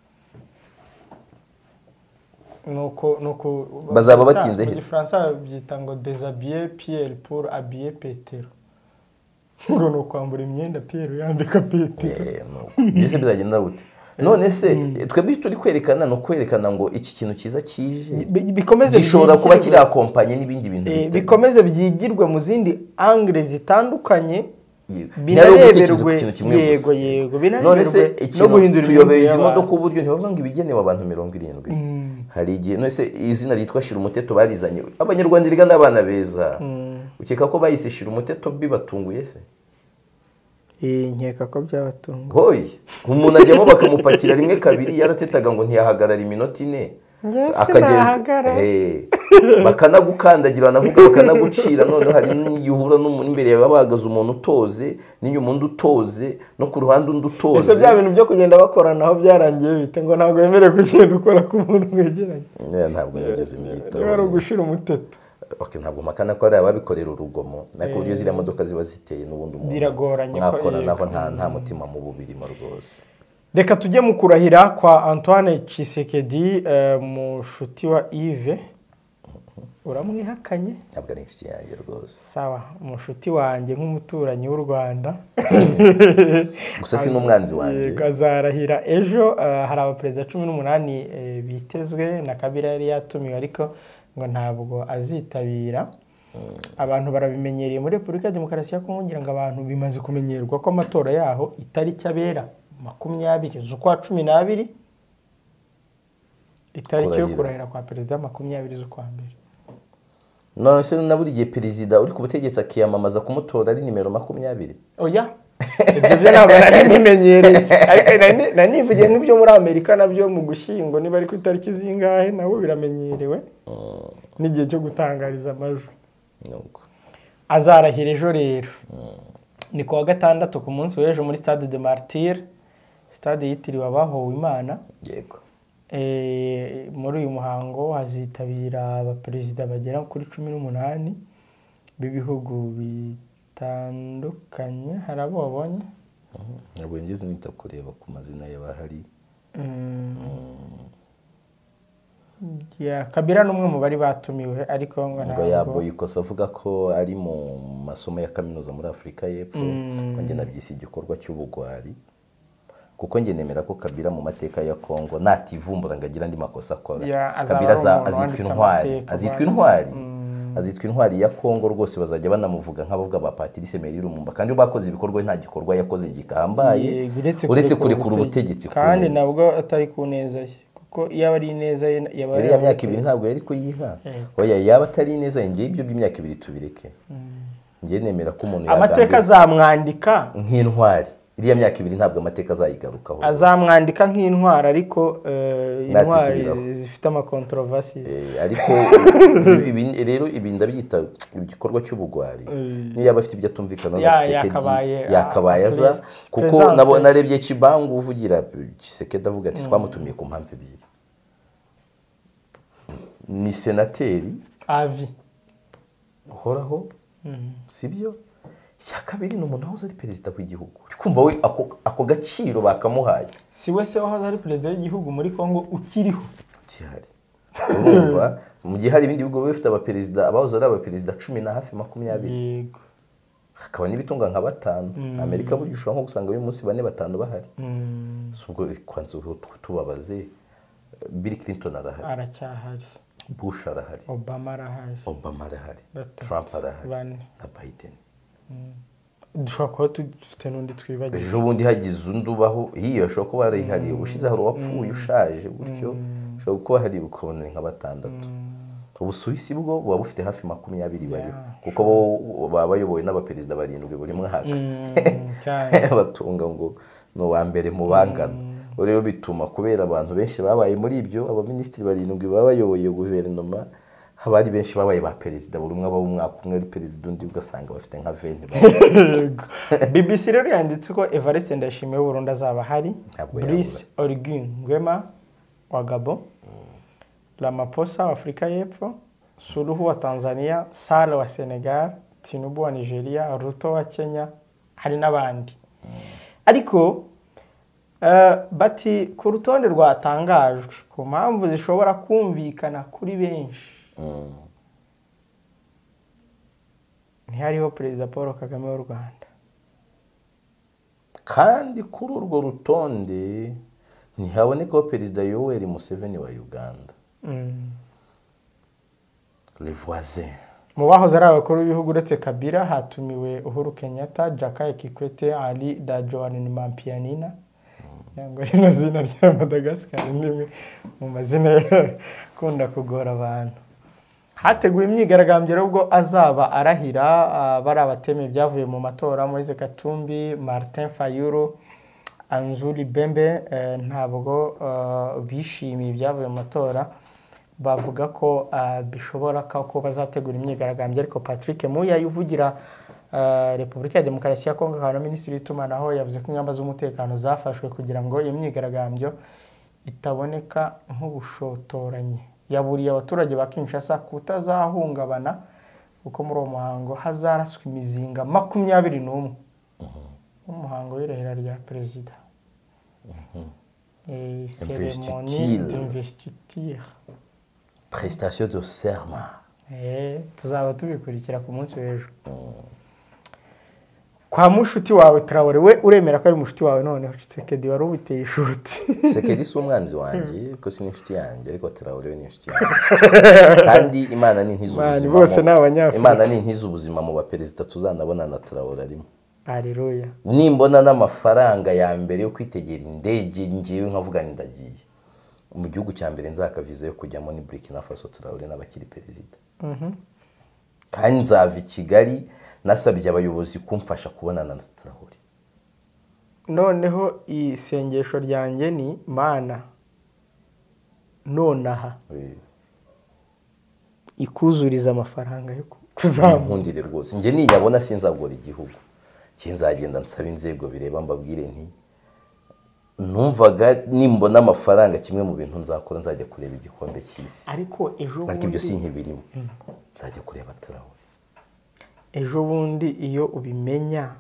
nuko bazaba batinze he François byita ngo déshabiller Pierre pour habiller Petero ngo no kwambura imyenda Pierre yambika Petero byose bizagenda gute none se twebwe turi kwerekana no kwerekana ngo iki kintu kiza kije bikomeze gishobora kuba kiri akompanye n'ibindi bintu bikomeze byigirwe mu zindi angle zitandukanye binareberwe yego none se no guhindura tuyobeye izi modoka uburyo ntibavuga ngo ibigenewe abantu 70 hari igihe none se izina ryitwa Shira Umuteto barizanye abanyarwanda riga n'abana beza ukeka ko bayise Shira Umuteto bibatunguye se nkeka ko byabatunga hoye umuntu ajyamo bakamupakira rimwe kabiri yaratetaga ngo ntiyahagarara iminota 4 akageza bakanagukandagira banavuga bakanagucira none hari n'iyuhura n'umuntu imbere yawe bahagaze umuntu utoze n'inyuma undi utoze no ku ruhande undi utoze ese bya bintu byo kugenda bakoranaho byarangiye bite ngo ntabwo yemerewe kugenda ukora ku muntu mwegeranye ntabwo nigeze mbyitaho ari ugushira umuteto ntabwo makana ko ari ababikorera urugomo nako uburyo ziriya modoka ziba ziteye n'ubundi umuntu biragoranye mwakoranaho nta mutima mu bubirimo rwose reka tujye mu kurahira kwa Antoine Tshisekedi mushuti wa Yves uramwihakanye ntabwo ari inshuti yanjye rwose sawa umushuti wanjye nk'umuturanyi w'u Rwanda gusa si n'umwanzi wanjye azarahira ejo hari abaperezida 18 bitezwe na Kabila yari yatumiwe ariko ngo ntabwo azitabira abantu barabimenyereye muri Repubulika ya Demokarasi ya Kongo ngira ngo abantu bimaze kumenyerwa ko amatora yaho itariki abera 20 z'ukwa 12 itariki yo kurahira kwa perezida 20 z'ukwa mbere. none se na buri gihe perezida uri ku butegetsi akiyamamaza kumutora ari nimero 20? Oya ibyo byo ntabwo nari bimenyereye ariko nanivugiye nk'ibyo muri Amerika nabyo mu gushyingo niba ari ku itariki zingahe nabo biramenyerewe n'igihe cyo gutangariza amajwi. nuko Azarahira ejo rero ni kuwa gatandatu ku munsi w'ejo muri Stade de Martyrs, stade yitiriwe abahowe Imana. yego Muri uyu muhango hazitabira abaperezida bagera kuri 18 b'ibihugu bitandukanye. Hari abo wabonye? ntabwo ngeze nita kureba ku mazina y'abahari. Kabila n'umwe mu bari batumiwe ariko ngo ntabwo yaboyikosa avuga ko ari mu masomo ya kaminuza muri Afurika y'Epfo. Njye nabyise igikorwa cy'ubugwari kuko njye nemera ko Kabila mu mateka ya Kongo nativumbura ngagira andi makosa akora. Kabila azitwa intwari ya Kongo rwose, bazajya banamuvuga nk'abavuga ba Patrice Emery Lumumba, kandi bakoze ibikorwa nta gikorwa yakoze gikambaye uretse kurekura ubutegetsi kandi nabwo atari ku neza ye, kuko iyo ari neza ye yari ya myaka 2 ntabwo yari kuyiha. Oya yaba atari neza ngiye ibyo by'imyaka 2 tubireke. Ngiye nemera ko umuntu amateka azamwandika nk'intwari. Iriya myaka 2 ntabwo amateka azayigarukaho, azamwandika nk'intwara ariko intwari zifite ama controversies. Ariko rero ibinda byita igikorwa cy'ubugwari niyo abafite ibyo atumvikana na Tshisekedi yakabaye aza, kuko nabo narebye Kibangu uvugira Tshisekedi avuga ati twamutumiye ku mpamvu ebyiri. Ni senateri avi uhoraho sibyo, icya kabiri ni umuntu wahoze ari perezida w'igihugu. Kumva we ako gaciro bakamuhaye. Si we se wahoze ari perezida w'igihugu muri Kongo ukiriho gihari. Urumva mu gihe hari ibindi bihugu bifite abaperezida abahoze ari abaperezida 10 na hafi 20. Yego. Hakaba n'ibitunga nka 5. Amerika buryo ushobora nko gusanga uyu munsi 4-5 bahari. Subwo kwanze tubabaze Bill Clinton arahari. Aracyahari. Bush arahari. Obama arahari. Trump arahari. Na Biden. Dushobora kuba dufite n'undi twibagiwe. Ejo bundi hagize undi ubaho hiyo ashobora kuba arihariye ubushize hari uwapfuye ushaje gutyo ashobora kuba hari ukabona nka 6. Ubusuwisi bwo buba bufite hafi 20 bari kuko bo baba bayobowe n'abaperezida 7 buri mwaka. Batunga ngo no wa mbere mu bangana. Rero bituma kubera abantu benshi babaye muri ibyo abaministri 7 baba bayoboye guverinoma, habari benshi babaye ba perezida buri umwe aba umwaka umwe ari perezida undi ugasanga bafite nka 20. BBC rero yanditse ko Evariste Ndayishimiye w'Uburundi azaba hari, Brice Oligui Nguema wa Gabon, Ramaphosa wa Afurika y'Epfo, Suluhu wa Tanzania, Sall wa Senegal, Tinubu wa Nigeria, Ruto wa Kenya, hari n'abandi. Ariko bati ku rutonde rwatangajwe ku mpamvu zishobora kumvikana kuri benshi ntihariho perezida Paul Kagame w'u Rwanda, kandi kuri urwo rutonde ntihabonekaho perezida Yoweri Museveni wa Uganda. Les voisins mu bahoze ari abakuru b'ibihugu uretse Kabila hatumiwe Uhuru Kenyatta, Jakaya Kikwete, Ali Dajoan Mampianina ngo ari no zina rya Madagascar n'imwe mu mazina kunda kugora abantu. Hateguwe imyigaragambyo ubwo azaba arahira bari abateme byavuye mu matora, Moise Katumbi, Martin Fayulu, Anzuli Bembe ntabwo bishimiye ibyavuye mu matora, bavuga ko bishobora ko bazategura imyigaragambyo. Ariko Patrick Muya yuvugira Repubulika ya Demokarasi ya Kongo akaba minisitiri w'itumanaho yavuze ko ingamba z'umutekano zafashwe kugira ngo iyo myigaragambyo itaboneka nk'ubushotoranyi. Yaburiye abaturage ba Kinshasa kutazahungabana kuko muri uwo muhango hazaraswa imizinga 21 umuhango w'irahira rya perezida. Cérémonie d'investiture, prestation de serment. Tuzaba tubikurikira ku munsi w'ejo. kwa mushuti wawe Traore we uremera ko ari mushuti wawe noneho Tshisekedi wari ubiteye ishuti Tshisekedi si umwanzi wanjye ko si n'inshuti yanjye ariko Traore we ni inshuti yanjye kandi Imana ni ntiza ubuzima bose ni Abanyafurika Imana ni ntiza ubuzima mu baperezida tuzanabona na Traore arimo Haleluya nimbona n'amafaranga ya mbere yo kwitegera indege ngiye nkavuga ndagiye mu gihugu cya mbere nzakavize yo kujyamo ni Burkina Faso Traore n'abakiri perezida kandi nzava i Kigali nasabye abayobozi kumfasha kubonana na Traore noneho isengesho ryanjye ni Mana nonaha ikuzuriza amafaranga yo kuzamuhundire rwose nge ninyabona sinzagora igihugu kinzagenda nsaba inzego bireba mbabwire nti numvaga nimbona amafaranga kimwe mu bintu nzakora nzajya kureba igikombe cy'isi ariko ejo bundi ibyo sinkibirimo nzajya kureba Traore ejo bundi iyo ubimenya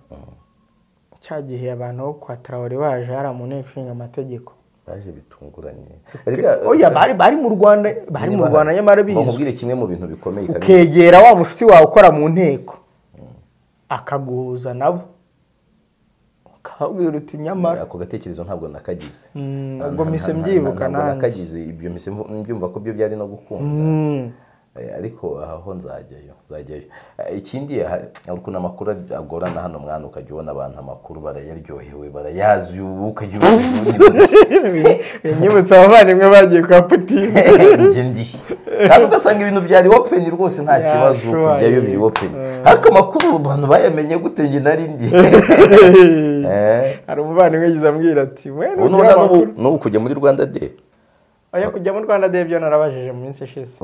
cya gihe abantu bo kwa Traore baje hari mu nteko ishinga amategeko baje bitunguranye oya bari mu Rwanda nyamara bizo nkubwire kimwe mu bintu bikomeye ukegera wa mushuti wawe ukora mu nteko akaguhuza nabo ukabwira uti nyamara ako gatekerezo ntabwo nakagize ubwo mise mbyibuka nakagize ibyo mise mbyumva ko byo byari no gukunda ariko aho nzajyayo ikindi ariko namakuru agorana hano mwana ukajya ubona abantu amakuru barayaryohewe barayazi ukajya nyibutsa abavandimwe bagiye kwa Putin nge ndi kandi ugasanga ibintu byari open rwose nta kibazo kujyayo biri open ariko amakuru abantu bayamenye gute nge nari ndi hari umuvandimwe yagize ambwira ati n'ubu kujya muri Rwanda Day oya kujya mu Rwanda Day byo narabajije mu minsi ishize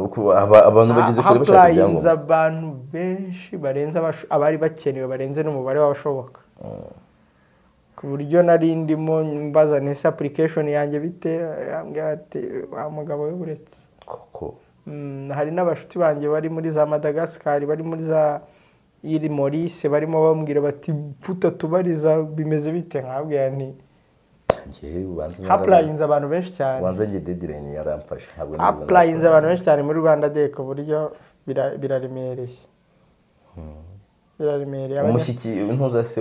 abantu bagize kuri bashaka ibyangombwa abantu benshi barenze abari bakenewe barenze n'umubare w'abashoboka ku buryo nari ndimo mbaza nese application yanjye bite yambwira ati wa mugabo we buretse koko hari n'abashuti banjye bari muri za Madagascar bari muri za iri Maurice barimo bambwira bati puta tubariza bimeze bite nkabwira nti Applyinze abantu benshi cyane wanze nge deadline yaramfashe ntabwo neza Applyinze abantu benshi cyane muri Rwanda Day ku buryo biraremereye ntuza se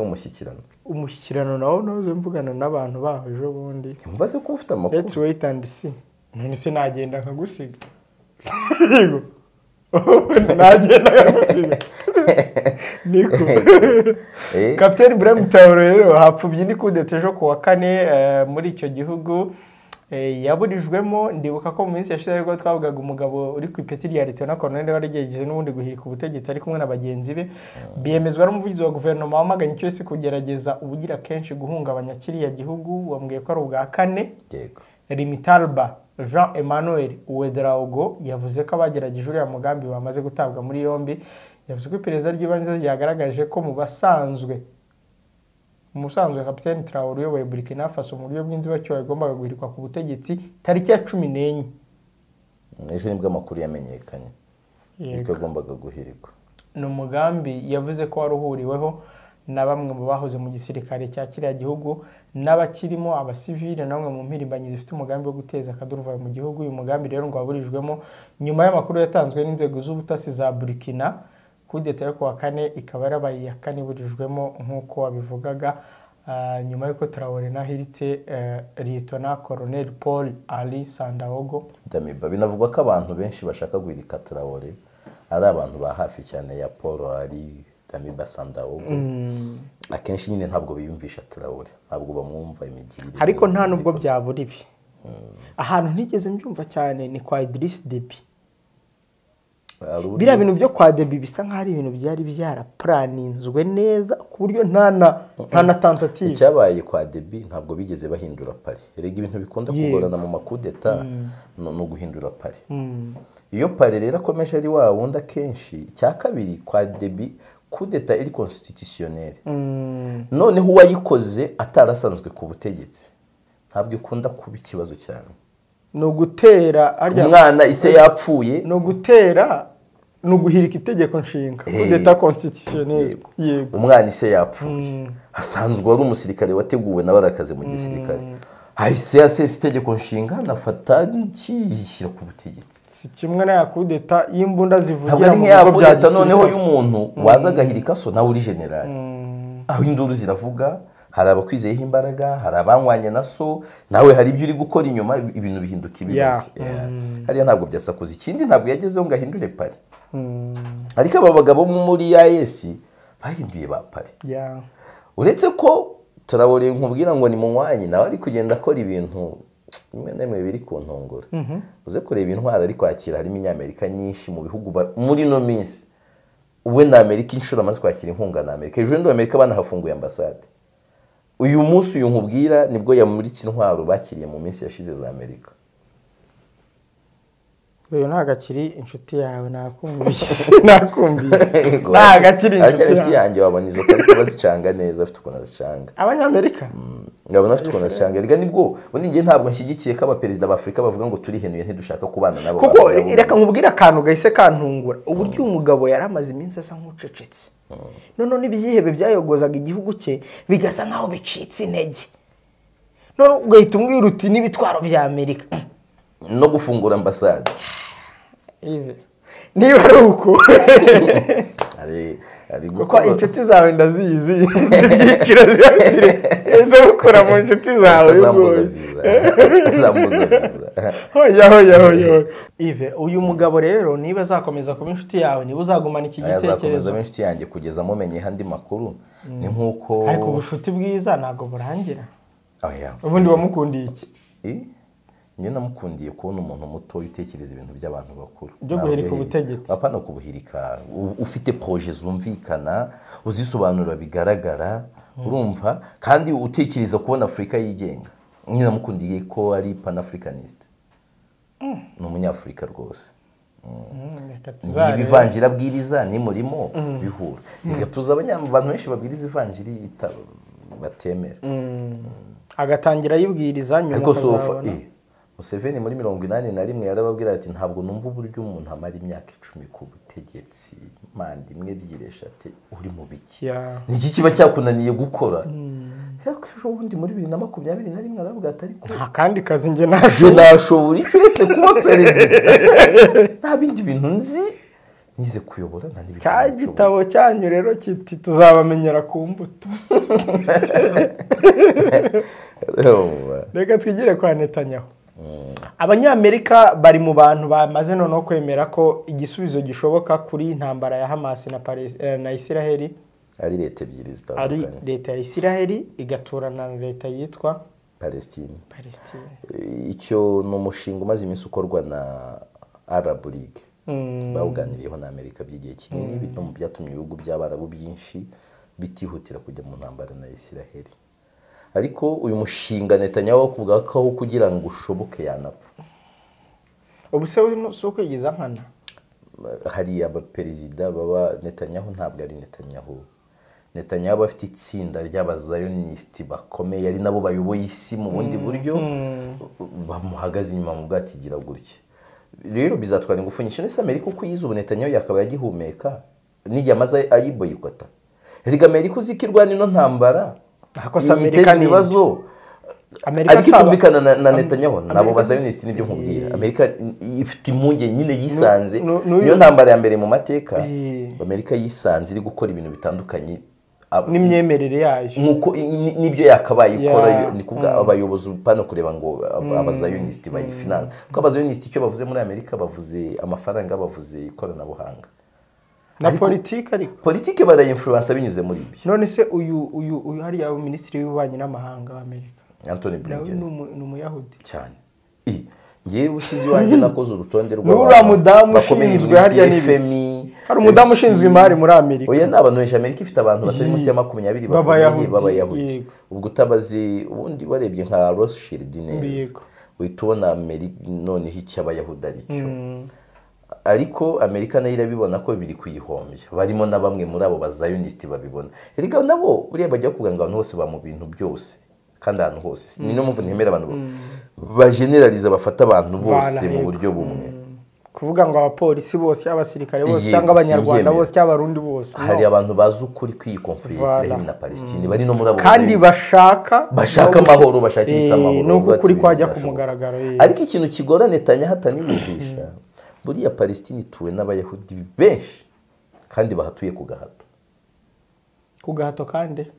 umushyikirano nawo noze mvugana n'abantu baho ejo bundi mva se ko ufite amakuru let's wait and see none se nagenda nkagusiga nagenda nkagusiga niko Captain Ibrahim Traore rero hapfubye ni kudeta ejo ku wa 4 muri icyo gihugu yaburijwemo ndibuka ko mu minsi yashize ariko twavugaga umugabo uri ku ipeti rya Lieutenant Colonel waragejeje n'ubundi guhirika ubutegetsi ari kumwe n'abagenzi be biyemezwa n'umuvugizi wa guverinoma wamaganye cyose kugerageza ubugira kenshi guhungabanya kiriya gihugu wambwiye ko ari ubwa 4 yego Rimitalba Jean Emmanuel Ouedraogo yavuze ko abagerageje uriya mugambi bamaze gutabwa muri yombi yavuze ko iperereza ry'ibanze ryagaragaje ko mu basanzwe Captain Traore uyoboye Burkina Faso mu buryo bw'inzibacyuho yagombaga guhirikwa ku butegetsi tariki ya 14 ejo nibwo amakuru yamenyekanye niko yagombaga guhirikwa ni umugambi yavuze ko waruhuriweho na bamwe mu bahoze mu gisirikare cya kiriya gihugu n'abakirimo abasivile na bamwe mu mpirimbanyi zifite umugambi wo guteza akaduruvayo mu gihugu uyu mugambi rero ngo waburijwemo nyuma y'amakuru yatanzwe n'inzego z'ubutasi za Burkina kudeta yo ku wa 4 ikaba yarabaye ya 4 iburijwemo nk'uko wabivugaga nyuma y'uko Traore nahiritse Lieutenant Colonel Paul Ali Sandaogo Damiba binavugwa ko abantu benshi bashaka guhirika Traore ari abantu ba hafi cyane ya Paul Ali Damiba Sandaogo akenshi nyine ntabwo biyumvisha Traore ntabwo bamwumva imigirire ariko nta nubwo byabura ibi ahantu ntigeze mbyumva cyane ni kwa Idriss Deby biriya bintu byo kwa Deby bisa nk'aho ari ibintu byari byaraplaninzwe neza ku buryo nta na tentative icyabaye kwa Deby ntabwo bigeze bahindura pari erega ibintu bikunda kugorana mu makudeta no guhindura pari iyo pari rero akomeje ari wa wundi akenshi cya kabiri kwa Deby kudeta iri constitutionnelle noneho uwayikoze atarasanzwe ku butegetsi ntabwo ikunda kuba ikibazo cyane no gutera umwana ise yapfuye no gutera no guhirika itegeko nshinga kudeta constitutionnelle yego umwana ise yapfuye hasanzwe ari umusirikare wateguwe n'abarakaze mu gisirikare hahise yasesa itegeko nshinga nafata n'ikishyira ku butegetsi si kimwe na yakudeta y'imbunda zivugira mu bigo bya noneho y'umuntu waza agahirika so nawe uri general aho induru ziravuga, hari abakwizeyeho imbaraga, hari abanywanye na so, nawe hari ibyo uri gukora inyuma, ibintu bihinduka ibibazo. Hariya ntabwo byasakuza. Ikindi ntabwo yagezeho ngo ahindure pari, ariko aba bagabo muri AES bahinduye ba pari. Uretse ko Traoré nkubwira ngo ni munywanyi, nawe ari kugenda akora ibintu bimwe na bimwe biri ku ntungura. Uze kureba intwaro ari kwakira, harimo inyamerika nyinshi mu bihugu muri no minsi. Uwe na Amerika inshuro amaze kwakira inkunga na Amerika. Ejo ndo Amerika banahafunguye ambasade. Uyu munsi uyu nkubwira nibwo yamuritse intwaro bakiriye mu minsi yashize za Amerika. Uyu ntagakiri inshuti yawe, nakumvise. Ntagakiri inshuti yanjye, wabona izo karita bazicanga neza, afite ukuntu azicanga. Abanyamerika ngabona afite ukuntu azicanga. Rega nibwo ubundi ngiye ntabwo nshyigikiye ko abaperezida b'Afrika bavuga ngo turihenuye ntidushaka kubana nabo. Kuko reka nkubwira akantu gahise kantungura. Uburyo umugabo yari amaze iminsi asa nk'ucecetse, none n'ibyihebe byayogozaga igihugu cye bigasa nkaho bicitse intege, none ugahita umbwira uti n'ibitwaro bya Amerika no gufungura ambasade. Niba ari uko kuko inshuti zawe ndazizi, ibyiciro ziba gukora mu nshuti zawe. Zambuza viza. Hoya. Ive, uyu mugabo rero niba azakomeza kuba inshuti yawe, niba uzagumana iki gitekerezo. Azakomeza kuba inshuti yanjye kugeza mumenye andi makuru. Ni nkuko ariko ubushuti bwiza ntabwo burangira. Ubundi wamukundiye iki? Njye namukundiye kubona umuntu muto utekereza ibintu by'abantu bakuru. Byo guhirika ubutegetsi. Apana kubuhirika, ufite projet zumvikana, uzisobanura bigaragara, urumva, kandi utekereza kubona Afrika yigenga. Njye namukundiye ko ari pan-africanist. Ni umunyafrika rwose. Ibivanjira bwiriza ni murimo bihura. Reka tuza abantu benshi babwiriza ivanjiri batemera. Agatangira yibwiriza nyuma ukazabona. Museveni muri 81 yarababwira ati ntabwo numva uburyo umuntu amara imyaka 10 ku butegetsi, mandi imwe byireshate uri mu biki. Niki kiba cyakunaniye gukora? Ejo bundi muri 2021 aravuga ati ariko nta kandi kazi nge nashobora icyo kuba perezida. Nta bindi bintu nzi nize kuyobora nta n'ibindi. Cya gitabo cyanyu rero kiti tuzabamenyera ku mbuto. Reka twigire kwa Netanyahu. Abanyamerika bari mu bantu bamaze noneho kwemera ko igisubizo gishoboka kuri intambara ya Hamas na Isiraheli ari leta ebyiri zitandukanye. Ari leta ya Isiraheli igaturana na leta yitwa Palestine. Icyo ni umushinga umaze iminsi ukorwa na Arab League. Bawuganiriyeho na Amerika by'igihe kinini, bito mu byatumye ibihugu by'Abarabu byinshi bitihutira kujya mu ntambara na Isiraheli. Ariko uyu mushinga Netanyahu kuvuga ko kugira ngo ushoboke yanapfa. Ubuse so kwigiza nkana. Hari abaperezida baba Netanyahu ntabwo ari Netanyahu. Netanyahu bafite itsinda ry'abazayonisti bakomeye, ari nabo bayoboye isi mu bundi buryo, bamuhagaze inyuma mu bwatigira gutya. Rero bizatwara ingufu nyinshi. Nese Amerika uko yizuba Netanyahu yakaba yagihumeka n'igihe amaze ayiboyikota. Erega Amerika uzikirwa nino ntambara. Hakosa Amerika nibazo. Ariko kumvikana na Netanyahu nabo bazayonisti nibyo nkubwira. Amerika ifite impunge nyine yisanze. Niyo ntambara ya mbere mu mateka. Amerika yisanze iri gukora ibintu bitandukanye n'imyemerere yayo. Nkuko nibyo yakabaye ikora, ni kuvuga abayobozi pano kureba ngo abazayonisti bayifinance. Kuko abazayonisti icyo bavuze muri Amerika bavuze amafaranga, bavuze ikoranabuhanga. Na politiki ariko. Politiki barayinfluence binyuze muri ibyo. None se uyu hari ya minisitiri w'ububanyi n'amahanga wa Amerika. Anthony Blinken. Ni umuyahudi cyane. Ngiye ushize wanjye nakoze urutonde rwa mudamu ushinzwe harya n'ibiki. Hari umudamu ushinzwe imari muri Amerika. Oya n'abantu benshi Amerika ifite abantu batari munsi ya 20 b'abayahudi. Ubwo utabazi ubundi barebye nka Rothschild neza. Witubona Amerika noneho icy'abayahudi aricyo. Ariko Amerika nayo irabibona ko biri kuyihombya. Barimo na bamwe muri abo bazayonisti babibona. Erega nabo buriya bajya kuganga abantu bose ba mu bintu byose. Kandi ahantu hose. Ni no mpamvu ntemera abantu bageneraliza bafata abantu bose mu buryo bumwe. Kuvuga ngo abapolisi bose, abasirikare bose cyangwa abanyarwanda bose cyangwa abarundi bose. Hari abantu bazi ukuri kw'ikonferensi na Palestine bari no muri abo kandi bashaka amahoro, bashakira amahoro. Nuko kuri kwajya ku mugaragaro. Ariko ikintu kigora Netanyahu ataniyumvisha, buriya Palestine ituwe n'abayahudi benshi kandi bahatuye ku gahato. ku gahato kandi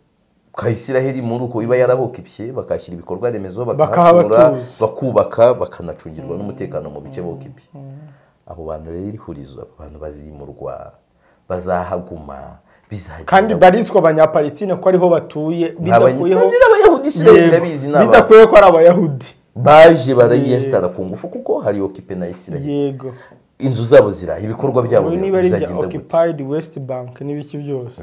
ka Isiraheli muri uko iba yarahokipye bakashyira ibikorwa remezo Bakahabatuza. bakubaka bakanacungirwa n'umutekano mu bice bokipye. Abo bantu rero ihurizo abantu bazimurwa bazahaguma bizagenda kandi bariswa abanyapalestine ko ariho batuye bidakuyeho n'abayahudi Isiraheli irabizi n'aba bidakuyeho ko ari abayahudi baje barayestara ku ngufu kuko hari okipe na Isiraheli. yego Inzu zabo zira ibikorwa byabo niba ari bya bizagenda gute. occupied West Bank n'ibiki byose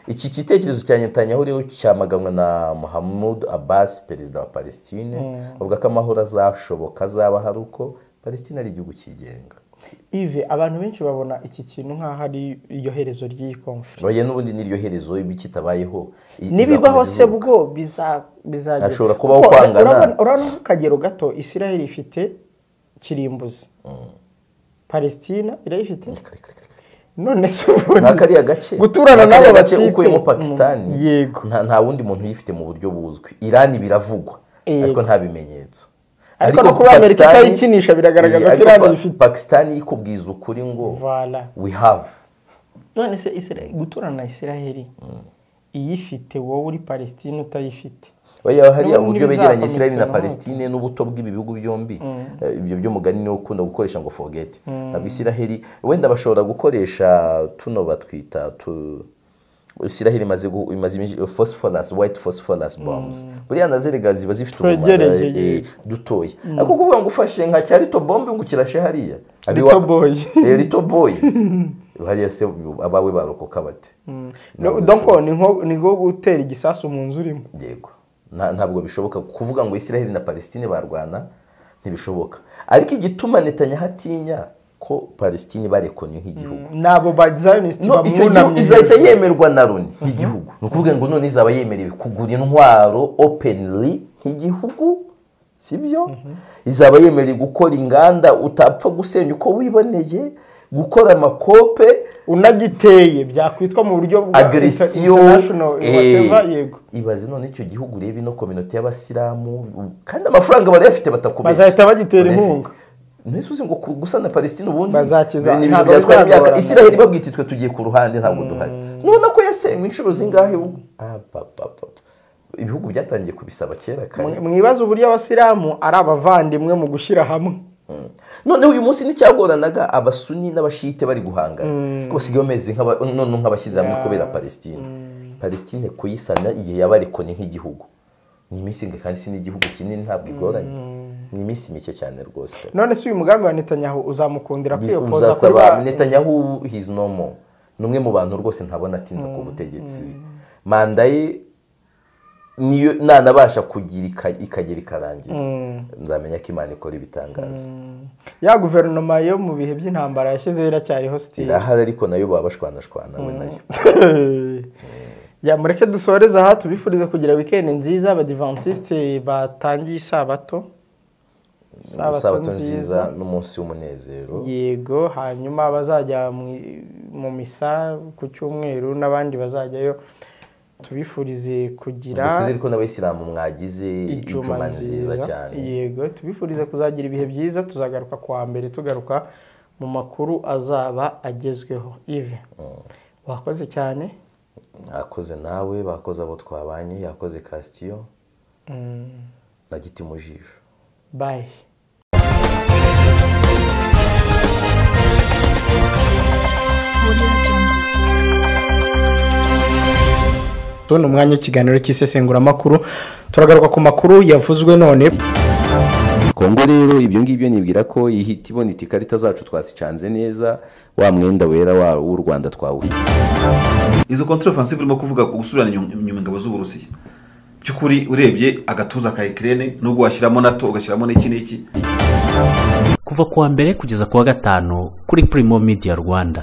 Iki gitekerezo cya Netanyahu rero cyamaganwa na Mahmoud Abbas perezida wa Palestine avuga ko amahoro azashoboka azaba hari uko Palestine ari igihugu cyigenga. Ive abantu benshi babona iki kintu nk'aho ari iryo herezo ry'iyi conflict Oya n'ubundi n'iryo herezo ibikitabayeho nibibaho se bwo bizagera ashobora kubaho kwangana. urabona nk'akagero gato Isiraheli ifite kirimbuzi Palestina irayifite none se nakariya gace guturana n'abo batipe ukuyemo Pakistan yego nta wundi muntu uyifite mu buryo buzwi. Iran biravugwa ariko nta bimenyetso. ariko no kuba Amerika itayikinisha biragaragaza ko Iran ifite. Pakistan ikubwiza ukuri ngo voilà we have. none se Israel guturana na Isiraheli iyifite wowe uri Palestine utayifite. Oya hariya uburyo begeranye Isiraheli na Palestine n'ubuto bw'ibihugu byombi ibyo byo mugani no ukunda gukoresha ngo forget. Nabwo Isiraheli wenda bashobora gukoresha tuno batwita Isiraheli imaze phosphorus white phosphorus bombs buriya nazerega ziba zifite umumaro dutoya ariko kuvuga ngo ufashe nka cyarito bombe ngo kirashe hariya Little boy hariya se abawe barokoka bate. donc ni ngo gutera igisasu mu nzu urimo. Yego ntabwo bishoboka kuvuga ngo Isiraheli na Palestine barwana ntibishoboka ariko igituma Netanyahu atinya ko Palestine barekonye nk'igihugu nabo bazionist bamwunamye izahita yemerwa na Loni nk'igihugu nukuvuga ngo none izaba yemerewe kugura intwaro openly nk'igihugu sibyo izaba yemerewe gukora inganda utapfa gusenya uko wiboneye gukora amakope unagiteye byakwitwa mu buryo bwa international whatever. Yego ibaze none icyo gihugu reba ino community y'abasilamu kandi amafaranga barayafite batakomeye bazahita bagitera inkunga. Nese uzi ngo gusana Palestine ubundi bazakiza ntabwo byatwara Isiraheli babwititwe tugiye ku ruhande ntabwo duhari none ko yasenywe inshuro zingahe ibihugu byatangiye kubisaba kera kare. Mwibaza uburyo abasilamu ari abavandimwe mu gushyira hamwe. Noneho uyu munsi n'icyagoranaga abasuni n'abashite bari guhangana ko basigaye bameze nk'abashyize hamwe kubera Palestine kuyisana igihe yabarekone nk'igihugu ni iminsi kandi si n'igihugu kinini ntabwo igoranye ni iminsi mike cyane rwose. None se uyu mugambi wa Netanyahu uzamukundira kwiyopoza kuri Netanyahu his normal numwe mu bantu rwose ntabona atinda ku butegetsi manda ye niyo nanabasha kugira ikagera ikarangira nzamenya ko Imana ikora ibitangaza. Ya guverinoma yo mu bihe by'intambara yashyizeho iracyariho still irahari ariko nayo baba bashwana we nayo. Ya mureke dusoreza aha tubifurize kugira weekend nziza abadivantiste batangiye isabato nziza n'umunsi w'umunezero. Yego hanyuma bazajya mu misa ku cyumweru n'abandi bazajyayo tubifurize kugira ariko n'abayisilamu mwagize ijuma nziza cyane. Yego tubifurize kuzagira ibihe byiza tuzagaruka kwa mbere tugaruka mu makuru azaba agezweho. Ive wakoze cyane. Yakoze nawe bakoze abo twabanye yakoze Castio na Giti mu jisho. Bye. Tuna umwanya w'ikiganiro cy'isesenguramakuru turagaruka ku makuru yavuzwe none. Kongo rero ibyo ngibyo nibwira ko ihita ibona ikarita zacu twasicanze neza wa mwenda wera w'u Rwanda twawuye. Izo contre offensive urimo kuvuga ku gusubirana inyuma ingabo z'u Burusiya byukuri urebye agatuza ka Ukraine nubwo washyiramo NATO ugashyiramo n'iki kuva kuwa mbere kugeza kuwa gatanu kuri Primo Media Rwanda.